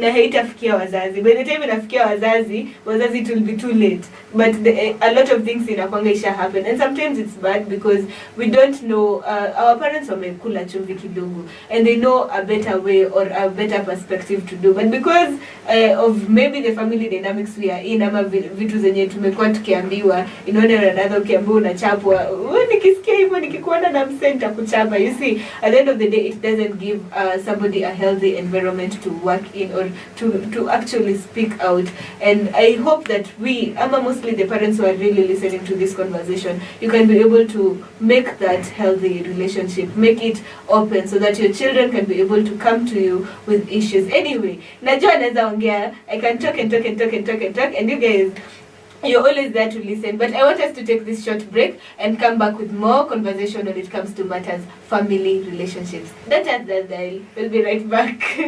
Na haitafikia wazazi. By the time inafikia wazazi it will be too late. But a lot of things inakwanga isha happen, and sometimes it's bad because we don't know. Our parents wamekula chumvi kidogo, and they know a better way or a better perspective to do. But because of maybe the family dynamics we are in, ama vitu zenye tumekuwa tukiambiwa, inaona another ukiambiwa unachapwa, nikisikia hivyo nikikuona na msee nitakuchapa. You see, at the end of the day, it doesn't give somebody a healthy environment to work in or to actually speak out. And I hope that we, mostly the parents who are really listening to this conversation, you can be able to make that healthy relationship, make it open so that your children can be able to come to you with issues. Anyway, najua naeza ongea, I can talk, and you guys, you're always there to listen. But I want us to take this short break and come back with more conversation when it comes to matters family relationships. Don't touch that dial. We'll be right back.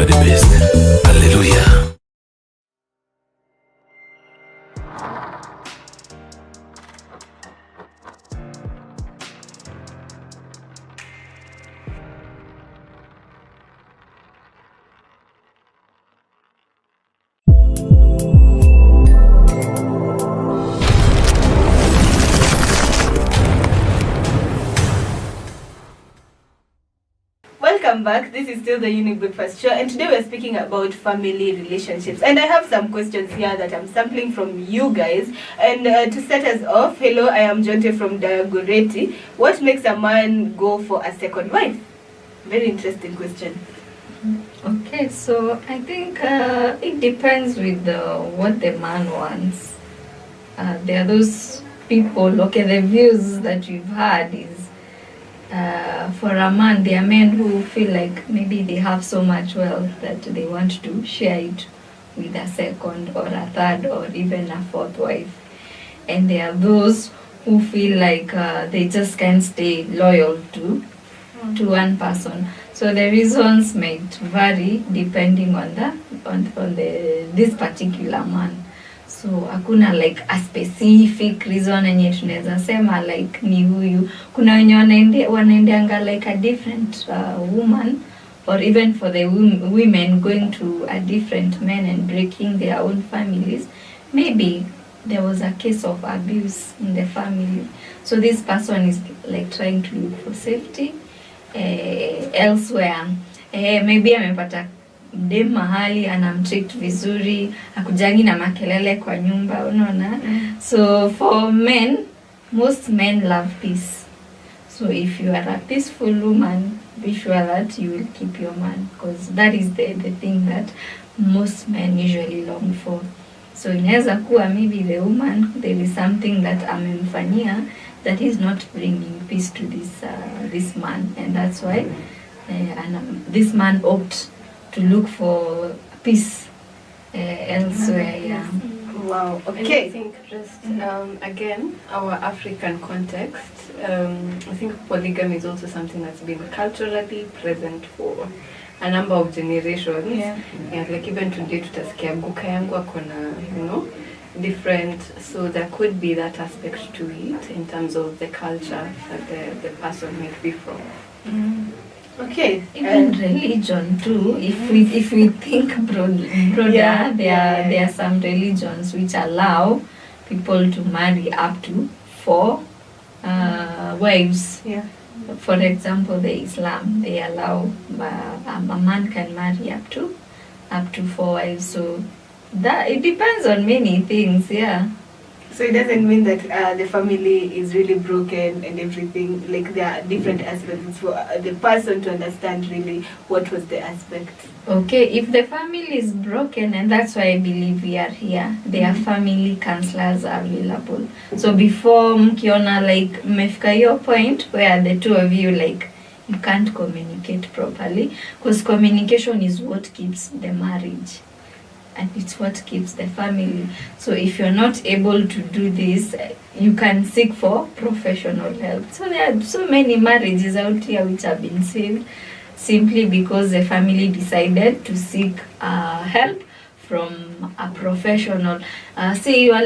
Remember the best. Hallelujah. Welcome back. This is still the Younib Breakfast Show, and today we're speaking about family relationships. And I have some questions here that I'm sampling from you guys. And to set us off, hello, I am Jonte from Dagoretti. What makes a man go for a second wife? Very interesting question. Okay, so I think it depends with what the man wants. There are those people, okay, the views that we've had is for a man, there are men who feel like maybe they have so much wealth that they want to share it with a second or a third or even a fourth wife. And there are those who feel like they just can't stay loyal to one person. So the reasons might vary depending on this particular man. So hakuna like a specific reason yenye tunaweza sema like ni huyu. Kuna wenye wanaendeanga like a different woman, or even for the women going to a different men and breaking their own families. Maybe there was a case of abuse in the family. So this person is like trying to look for safety elsewhere. Maybe amepata dem mahali anamtreat vizuri, akujangi na makelele kwa nyumba, unaona. So for men, most men love peace. So if you are a peaceful woman, be sure that you will keep your man, because that is the thing that most men usually long for. So inaweza kuwa maybe the woman, there is something that amemfanyia that is not bringing peace to this man, and that's why this man opts to look for peace elsewhere. Yeah. Wow. And Okay. I think just again, our African context, I think polygamy is also something that's been culturally present for a number of generations. Yeah. Yeah, like even today tutasikia guka yangu akona, different, so there could be that aspect to it in terms of the culture that the person might be from. Okay. Even religion too. If we think broader, there are some religions which allow people to marry up to 4 wives. Yeah. For example, the Islam, they allow a man can marry up to 4 wives. So that it depends on many things. Yeah. So it doesn't mean that the family is really broken and everything. Like there are different aspects for the person to understand really what was the aspect. Okay, if the family is broken, and that's why I believe we are here, there are family counselors available. So before mkiona like mmefika your point where the two of you like you can't communicate properly, because communication is what keeps the marriage. And it's what keeps the family. So if you're not able to do this, you can seek for professional help. So there are so many marriages out here which have been saved simply because the family decided to seek help from a professional. See, there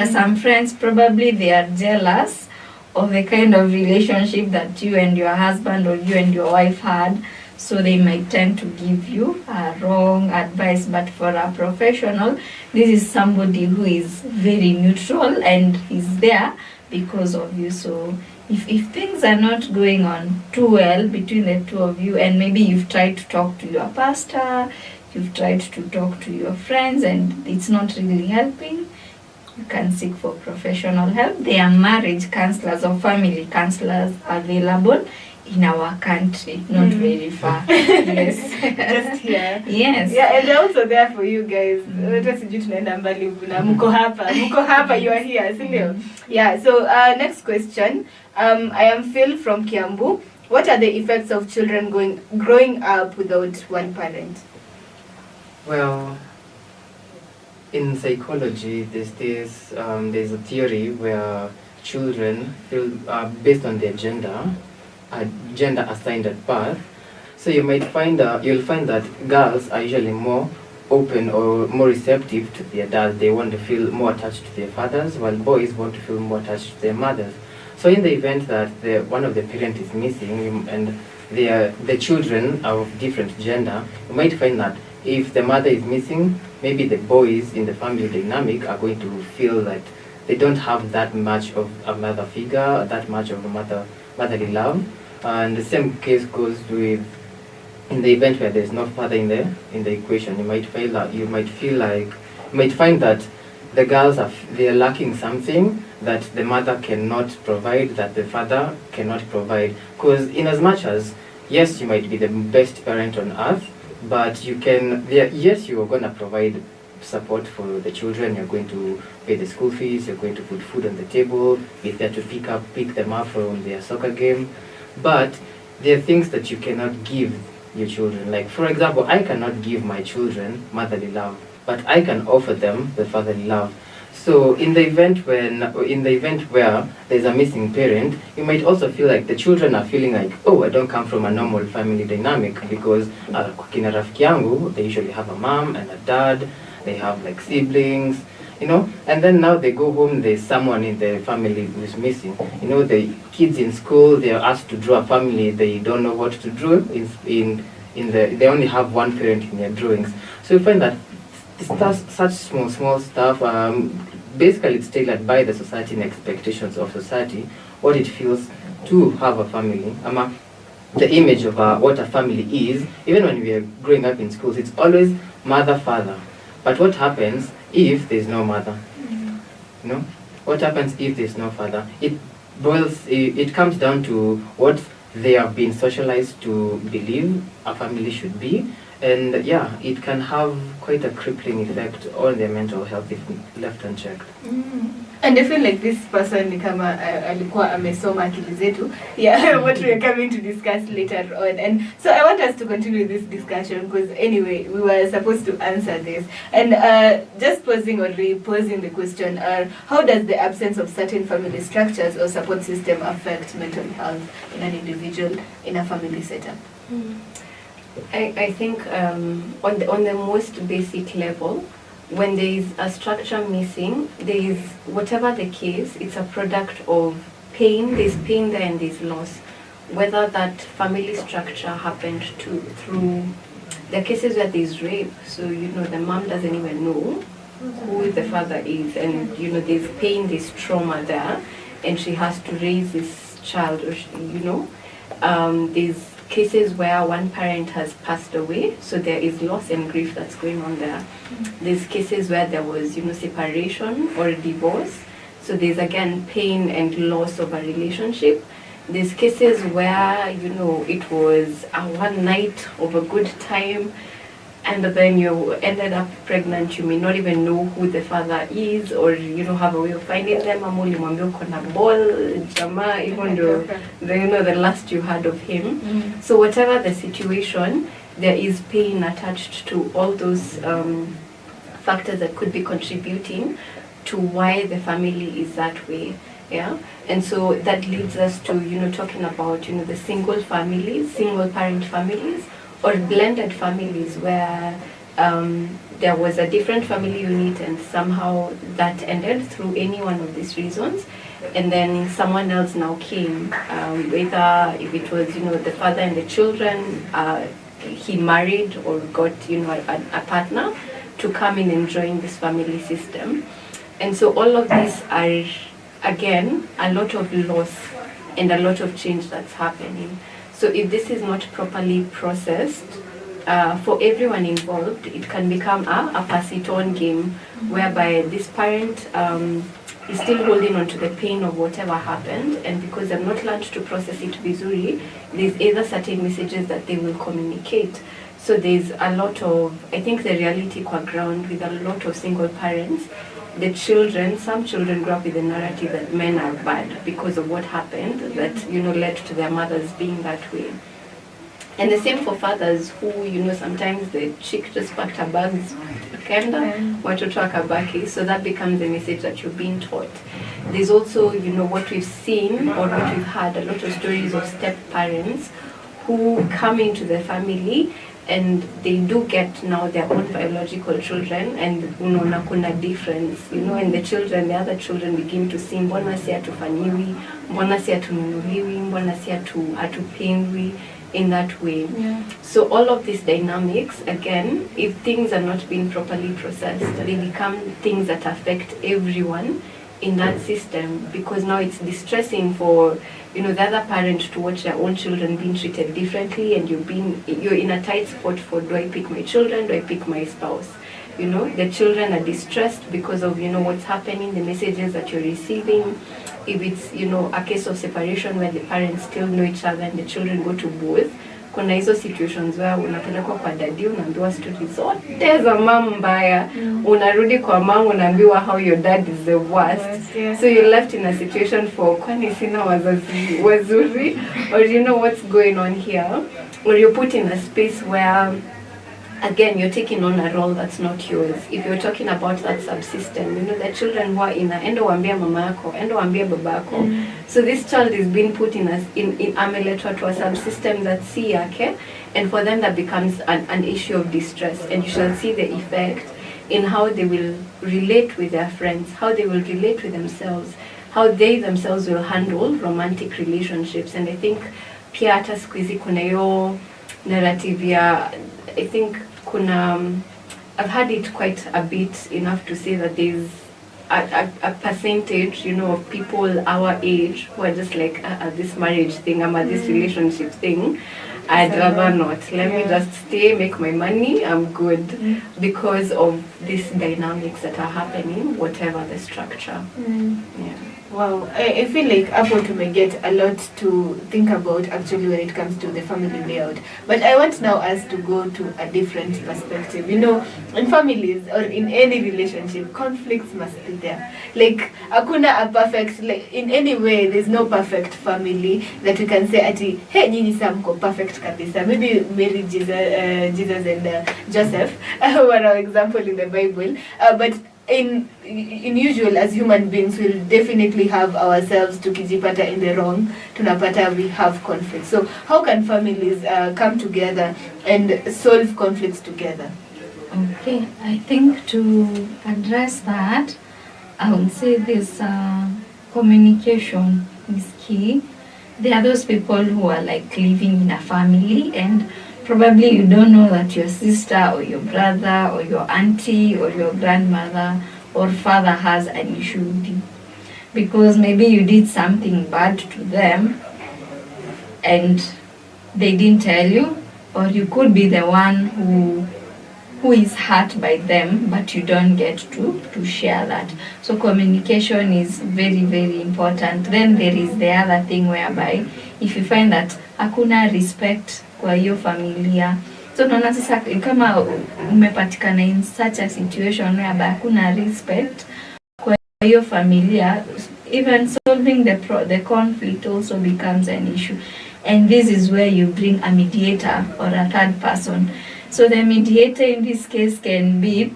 are some friends, probably they are jealous of the kind of relationship that you and your husband or you and your wife had. So they might tend to give you wrong advice. But for a professional, this is somebody who is very neutral and is there because of you. So if things are not going on too well between the two of you, and maybe you've tried to talk to your pastor, you've tried to talk to your friends, and it's not really helping, you can seek for professional help. There are marriage counselors or family counselors available in our country, not very far. Yes. Just here. Yes. Yeah, and they're also there for you guys. Mko hapa, you are here, sindio? Yeah, so next question. I am Phil from Kiambu. What are the effects of children growing up without one parent? Well, in psychology, there's a theory where children feel based on their gender assigned at birth. So you might find you'll find that girls are usually more open or more receptive to their dads. They want to feel more attached to their fathers, while boys want to feel more attached to their mothers. So in the event that one of the parents is missing and the children are of different gender, you might find that if the mother is missing, maybe the boys in the family dynamic are going to feel that they don't have that much of a mother figure, that much of a motherly love. And the same case goes with in the event where there's no father in the equation. You might find that the girls they're lacking something that the mother cannot provide, that the father cannot provide. Because in as much as yes, you might be the best parent on earth, but you are going to provide support for the children. You're going to pay the school fees. You're going to put food on the table. You're there to pick them up from their soccer game. But there are things that you cannot give your children. Like for example, I cannot give my children motherly love, but I can offer them the fatherly love. So in the event where there's a missing parent, you might also feel like the children are feeling like, oh, I don't come from a normal family dynamic, because kina rafiki yangu, they usually have a mom and a dad, they have like siblings, and then now they go home, there's someone in the family who's missing. The kids in school, they're asked to draw a family, they don't know what to draw. They only have one parent in their drawings. So you find that such small stuff, basically it's tailored by the society and expectations of society, what it feels to have a family. The image of what a family is, even when we are growing up in schools, it's always mother, father. But what happens if there's no mother? What happens if there's no father? It comes down to what they have been socialized to believe a family should be. And it can have quite a crippling effect on their mental health if left unchecked. And I feel like this person ni kama alikuwa amesoma akili zetu. What we are coming to discuss later on. And so I want us to continue this discussion because anyway, we were supposed to answer this. And just posing or reposing the question, how does the absence of certain family structures or support system affect mental health in an individual in a family setup? I think on the most basic level, when there is a structure missing, there is, whatever the case, it's a product of pain. There's pain there and there's loss. Whether that family structure happened through the cases where there's rape, so the mom doesn't even know who the father is, and there's pain, there's trauma there, and she has to raise this child, or there's cases where one parent has passed away, so there is loss and grief that's going on there. There's cases where there was, separation or divorce, so there's again pain and loss of a relationship. There's cases where, it was a one night of a good time, and then you ended up pregnant. You may not even know who the father is, or have a way of finding them. Even though the last you heard of him. So whatever the situation, there is pain attached to all those factors that could be contributing to why the family is that way. And so that leads us to talking about the single parent families, or blended families where there was a different family unit and somehow that ended through any one of these reasons, and then someone else now came, whether if it was the father and the children, he married or got a partner to come in and join this family system. And so all of these are again a lot of loss and a lot of change that's happening. So if this is not properly processed, for everyone involved, it can become a pass-it-on game, whereby this parent is still holding on to the pain of whatever happened, and because they've not learned to process it visually, there's either certain messages that they will communicate. So there's a lot of, I think the reality qua ground with a lot of single parents, some children grow up with the narrative that men are bad because of what happened that, led to their mothers being that way. And the same for fathers who, sometimes the chick just packed her bags, watoto akabaki, so that becomes the message that you're being taught. There's also, what we've seen or what we've had, a lot of stories of step parents who come into the family and they do get now their own biological children, and unaona kuna difference, and the children, the other children begin to see, mbona si hatufanyiwi, mbona si hatununuliwi, mbona si hatupendwi, in that way. Yeah. So all of these dynamics, again, if things are not being properly processed, they become things that affect everyone in that system, because now it's distressing for the other parent to watch their own children being treated differently, and you're in a tight spot for, do I pick my children, do I pick my spouse? The children are distressed because of what's happening, the messages that you're receiving. If it's a case of separation where the parents still know each other and the children go to both, kuna hizo situations where unapelekwa kwa dadi, unaambiwa stories zote za mama mbaya, unarudi kwa mama unaambiwa how your dad is the worst. Yeah. So you're left in a situation for kwani sina wazazi wazuri, or what's going on here, or you're put in a space where again you're taking on a role that's not yours. If you're talking about that subsystem, the children who are in endo waambia mama yako, endo waambia baba yako. So this child is being put in ameletwa to a subsystem that's si yake, and for them that becomes an issue of distress, and you shall see the effect in how they will relate with their friends, how they will relate with themselves, how they themselves will handle romantic relationships. And I think pia hata siku hizi kuna hiyo narrative ya, I think I've had it quite a bit enough to say that there's a percentage, of people our age who are just like, this marriage thing, this relationship thing, I'd rather not. Let me just stay, make my money, I'm good, because of these dynamics that are happening, whatever the structure. Yeah. Wow, I feel like Apple to may get a lot to think about actually when it comes to the family layout. But I want now us to go to a different perspective. In families or in any relationship, conflicts must be there. Like, hakuna a perfect, like in any way, there's no perfect family that we can say, ati, hey, nyinyi samko perfect kabisa. Maybe Mary, Jesus and Joseph were our example in the Bible. But in usual, as human beings, we'll definitely have ourselves tukijipata in the wrong, tunapata we have conflict. So how can families come together and solve conflicts together? Okay, I think to address that, I would say this communication is key. There are those people who are like living in a family, and probably you don't know that your sister or your brother or your auntie or your grandmother or father has an issue with you, because maybe you did something bad to them and they didn't tell you, or you could be the one who is hurt by them, but you don't get to share that. So communication is very, very important. Then there is the other thing whereby if you find that hakuna respect kwa hiyo familia, so naona sasa kama umepatikana in such a situation whereby hakuna respect kwa hiyo familia, even solving the conflict also becomes an issue. And this is where you bring a mediator or a third person. So the mediator in this case can be,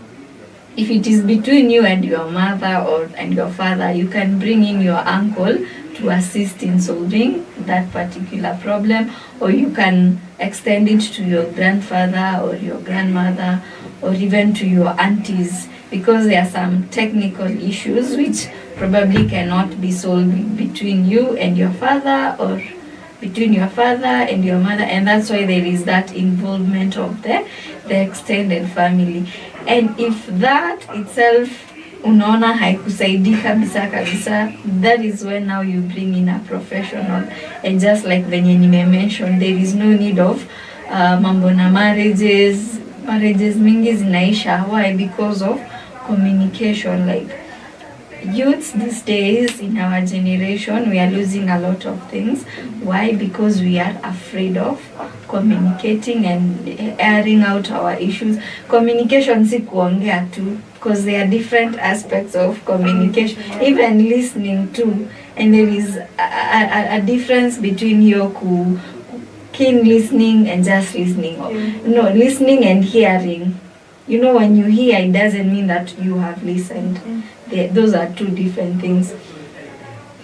if it is between you and your mother and your father, you can bring in your uncle to assist in solving that particular problem, or you can extend it to your grandfather or your grandmother, or even to your aunties, because there are some technical issues which probably cannot be solved between you and your father, or between your father and your mother, and that's why there is that involvement of the extended family. And if that itself unaona haikusaidi kabisa, that is when now you bring in a professional. And just like venye nimemention, there is no need of mambo na marriages mingi zinaisha. Why? Because of communication. Like youths these days in our generation, we are losing a lot of things. Why? Because we are afraid of communicating and airing out our issues. Communication si kuongea tu, because there are different aspects of communication, even listening too. And there is a difference between your keen listening and just listening. No, listening and hearing. When you hear, it doesn't mean that you have listened. Those are two different things.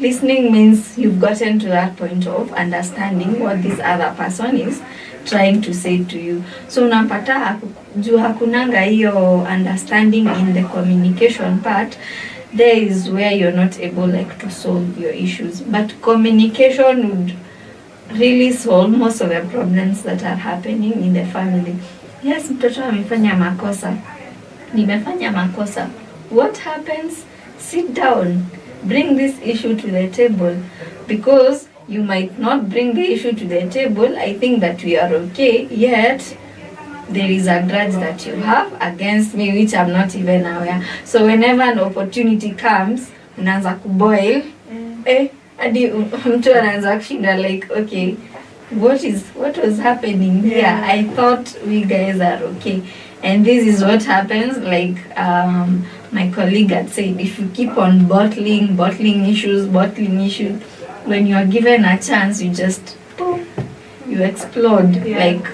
Listening means you've gotten to that point of understanding what this other person is trying to say to you. So unapata juu hakunanga hiyo understanding in the communication part, there is where you're not able like to solve your issues. But communication would really solve most of the problems that are happening in the family. Yes, mtoto amefanya makosa. Nimefanya makosa. What happens? Sit down. Bring this issue to the table, because you might not bring the issue to the table. I think that we are okay, yet there is a grudge that you have against me which I'm not even aware. So whenever an opportunity comes, unaanza kuboil, hadi mtu anaanza kushinda like, okay, what was happening here? I thought we guys are okay. And this is what happens, like my colleague had said, if you keep on bottling issues, when you are given a chance, you just, boom, you explode, like,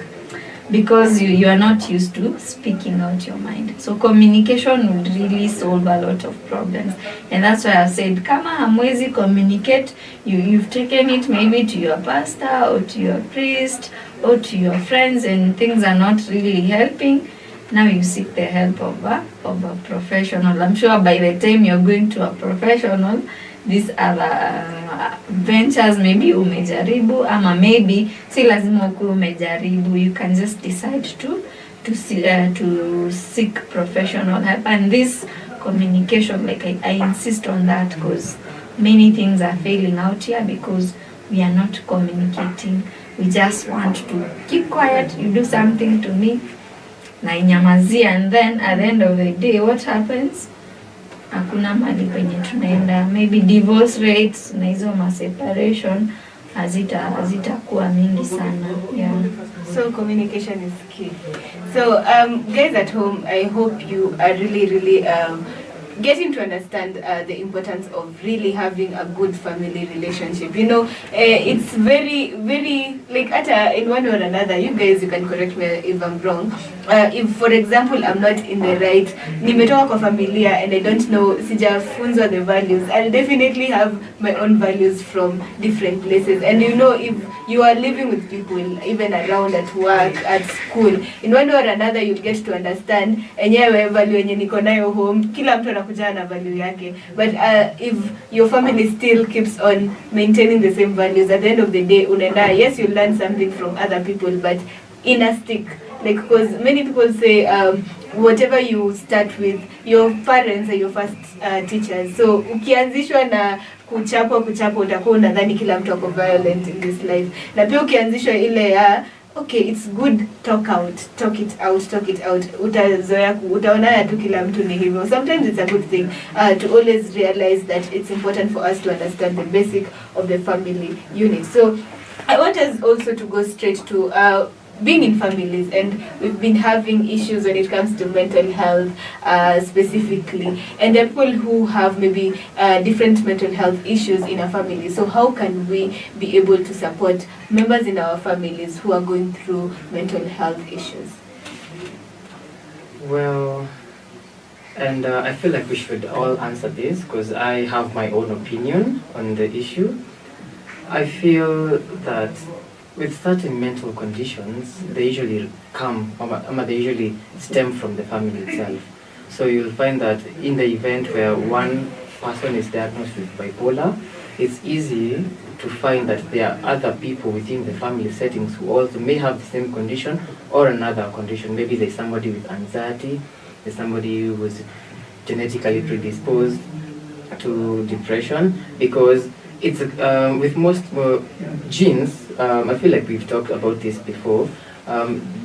because you are not used to speaking out your mind. So communication would really solve a lot of problems. And that's why I said, kama hamwezi communicate, you've taken it maybe to your pastor or to your priest or to your friends, and things are not really helping. Now you seek the help of a professional. I'm sure by the time you're going to a professional, these other ventures maybe umejaribu, ama maybe si lazima ukuwe umejaribu. You can just decide to seek professional help. And this communication, like I insist on that, because many things are failing out here because we are not communicating. We just want to keep quiet. You do something to me, na inyamazia, and then at the end of the day what happens? Hakuna mali penye tunaenda. Maybe divorce rates na hizo ma separation hazitakuwa mingi sana. Yeah. So communication is key. So guys at home, I hope you are really getting to understand the importance of really having a good family relationship. You know, it's very like in one or another, you guys, you can correct me if I'm wrong. If for example I'm not in the right, nimetoka kwa familia and I don't know, sijafunzwa the values, I'll definitely have my own values from different places. And you know, if you are living with people even around at work, at school, in one or another you'll get to understand enyewe value yenye niko nayo home, kila mtu anakuja na value yake. But if your family still keeps on maintaining the same values, at the end of the day unaenda, yes, you learn something from other people, but in a stick. Like, because many people say whatever you start with, your parents are your first teachers. So ukianzishwa na kuchapa utakuwa unadhani kila mtu ako violent in this life. Na pia ukianzishwa ile okay, it's good, talk it out. Utaona tu kila mtu ni hivyo. Sometimes it's a good thing to always realize that it's important for us to understand the basic of the family unit. So I want us also to go straight to being in families, and we've been having issues when it comes to mental health specifically, and there are people who have maybe different mental health issues in our family. So how can we be able to support members in our families who are going through mental health issues? Well, and I feel like we should all answer this because I have my own opinion on the issue. I feel that with certain mental conditions, they usually they usually stem from the family itself. So you'll find that in the event where one person is diagnosed with bipolar, it's easy to find that there are other people within the family settings who also may have the same condition or another condition. Maybe there's somebody with anxiety, there's somebody who is genetically predisposed to depression, because it's with most genes, I feel like we've talked about this before,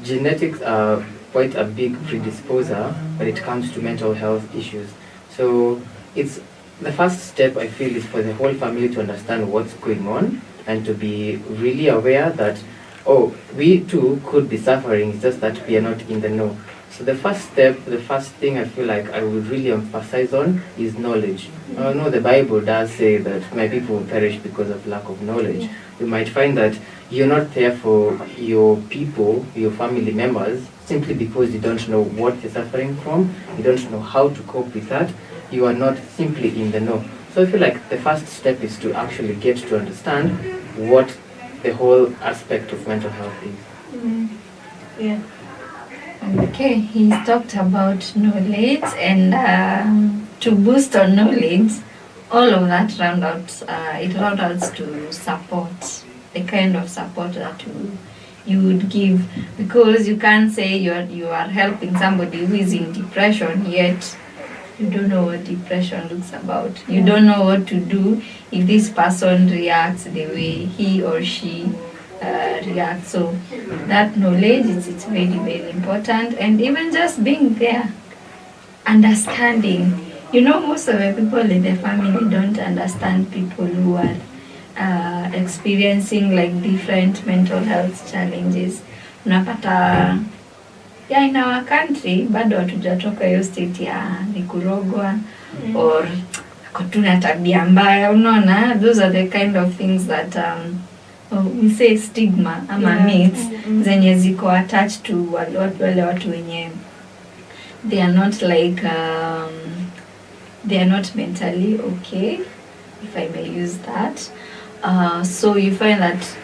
genetics are quite a big predisposer when it comes to mental health issues. So it's the first step, I feel, is for the whole family to understand what's going on and to be really aware that, oh, we too could be suffering, it's just that we are not in the know. So the first step, the first thing I feel like I would really emphasize on is knowledge. I know the Bible does say that my people will perish because of lack of knowledge. You might find that you're not there for your people, your family members, simply because you don't know what they're suffering from, you don't know how to cope with that, you are not simply in the know. So I feel like the first step is to actually get to understand what the whole aspect of mental health is. Yeah. Okay, he's talked about knowledge, and to boost our knowledge, all of that it round out to support, the kind of support that you would give, because you can't say you are helping somebody who is in depression, yet you don't know what depression looks about. You don't know what to do if this person reacts the way he or she reacts. So that knowledge it's very, very important, and even just being there, understanding. Most of the people in the family don't understand people who are experiencing like different mental health challenges. Unapata in our country bado hatujatoka hiyo state ya ni kurogwa or kutuna tabia mbaya, unaona. Those are the kind of things that we say stigma ama myths zenye ziko attached to wale watu wenye they are not like they are not mentally okay, if I may use that. So you find that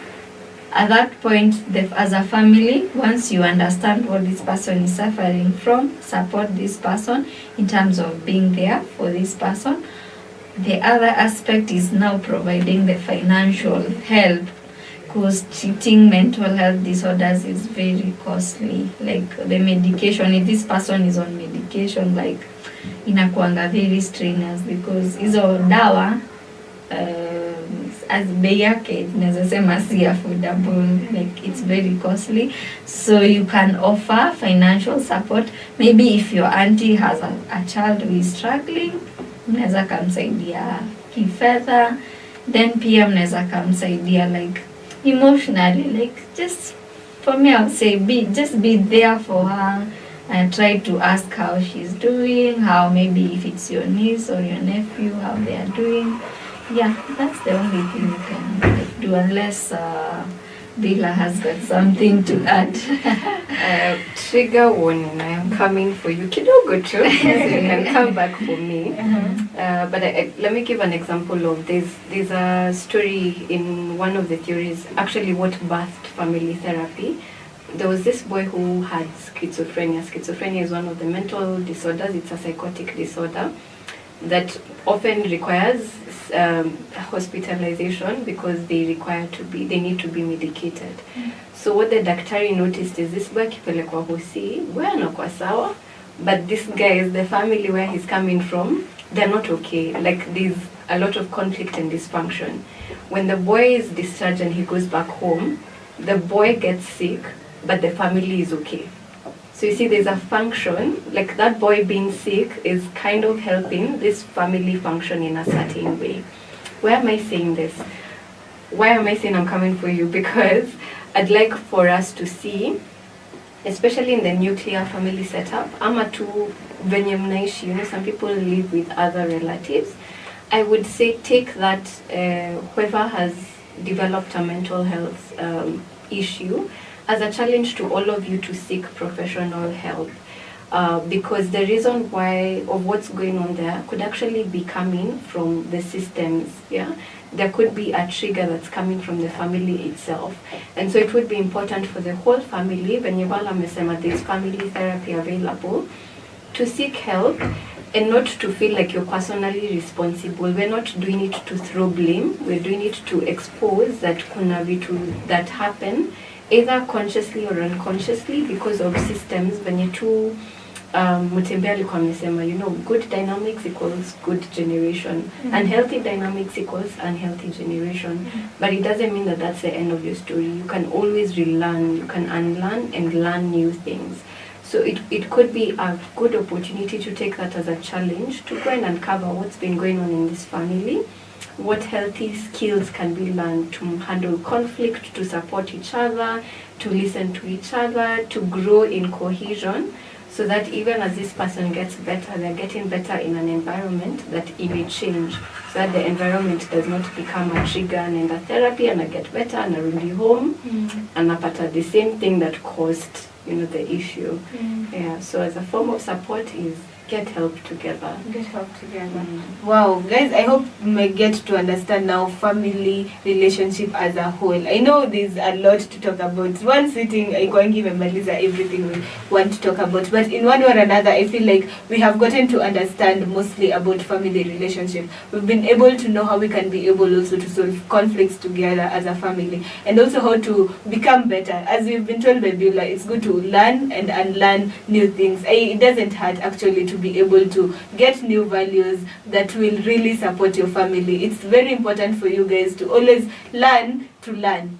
at that point, as a family, once you understand what this person is suffering from, support this person in terms of being there for this person. The other aspect is now providing the financial help, because treating mental health disorders is very costly. Like the medication, if this person is on medication, like inakuanga very strenuous, because hizo dawa as bei yake naweza sema si affordable, like it's very costly. So you can offer financial support. Maybe if your auntie has a child who is struggling, mnaweza kumsaidia kifedha, then pia mnaweza kumsaidia like emotionally, like just for me I would say just be there for her and try to ask how she's doing, how maybe if it's your niece or your nephew, how they are doing. Yeah, that's the only thing you can do, unless Beula has got something to add. Trigger warning, I am coming for you. Kidogo too, so you can come back for me. But let me give an example of this. There's a story in one of the theories, actually what birthed family therapy. There was this boy who had schizophrenia. Schizophrenia is one of the mental disorders. It's a psychotic disorder that often requires hospitalization because they need to be medicated. So what the daktari noticed is this boy akipelekwa hosi, boy anakuwa sawa, but this guy is the family where he's coming from, they're not okay. Like there's a lot of conflict and dysfunction. When the boy is discharged and he goes back home, the boy gets sick, but the family is okay. So you see, there's a function, like that boy being sick is kind of helping this family function in a certain way. Why am I saying this? Why am I saying I'm coming for you? Because I'd like for us to see, especially in the nuclear family setup, ama tu venye mnaishi, some people live with other relatives. I would say take that whoever has developed a mental health issue as a challenge to all of you to seek professional help, because the reason why of what's going on there could actually be coming from the systems. There could be a trigger that's coming from the family itself, and so it would be important for the whole family, when Yuvala amesema there's family therapy available, to seek help and not to feel like you're personally responsible. We're not doing it to throw blame, we're doing it to expose that kuna vitu that happen either consciously or unconsciously because of systems. Venye tu Mutembei alikuwa amesema, good dynamics equals good generation, unhealthy dynamics equals unhealthy generation. But it doesn't mean that that's the end of your story. You can always relearn, you can unlearn and learn new things. So it could be a good opportunity to take that as a challenge, to go and uncover what's been going on in this family, what healthy skills can be learned to handle conflict, to support each other, to listen to each other, to grow in cohesion, so that even as this person gets better, they're getting better in an environment that it may change, so that the environment does not become a trigger and end a therapy and I get better and I rudi home and apata the same thing that caused the issue. So as a form of support is get help together. Get help together. Wow, guys, I hope you may get to understand now family relationship as a whole. I know there's a lot to talk about. One sitting, I can't give Melissa everything we want to talk about, but in one way or another, I feel like we have gotten to understand mostly about family relationship. We've been able to know how we can be able also to solve conflicts together as a family, and also how to become better. As we've been told by Beula, it's good to learn and unlearn new things. It doesn't hurt actually to be able to get new values that will really support your family. It's very important for you guys to always learn to learn.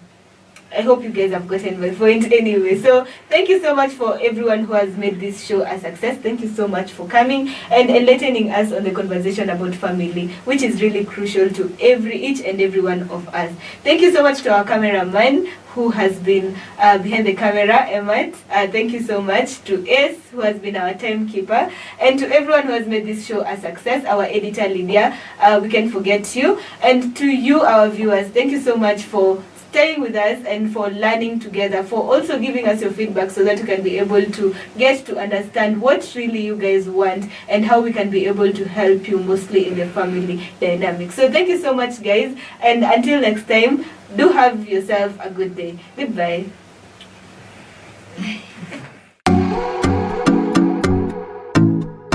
I hope you guys have gotten my point anyway. So thank you so much for everyone who has made this show a success. Thank you so much for coming and enlightening us on the conversation about family, which is really crucial to each and every one of us. Thank you so much to our cameraman who has been behind the camera, Emmet. Thank you so much to Ace, who has been our timekeeper, and to everyone who has made this show a success, our editor, Lydia. We can't forget you. And to you, our viewers, thank you so much for staying with us and for learning together, for also giving us your feedback so that we can be able to get to understand what really you guys want and how we can be able to help you mostly in the family dynamic. So thank you so much, guys, and until next time, do have yourself a good day. Goodbye.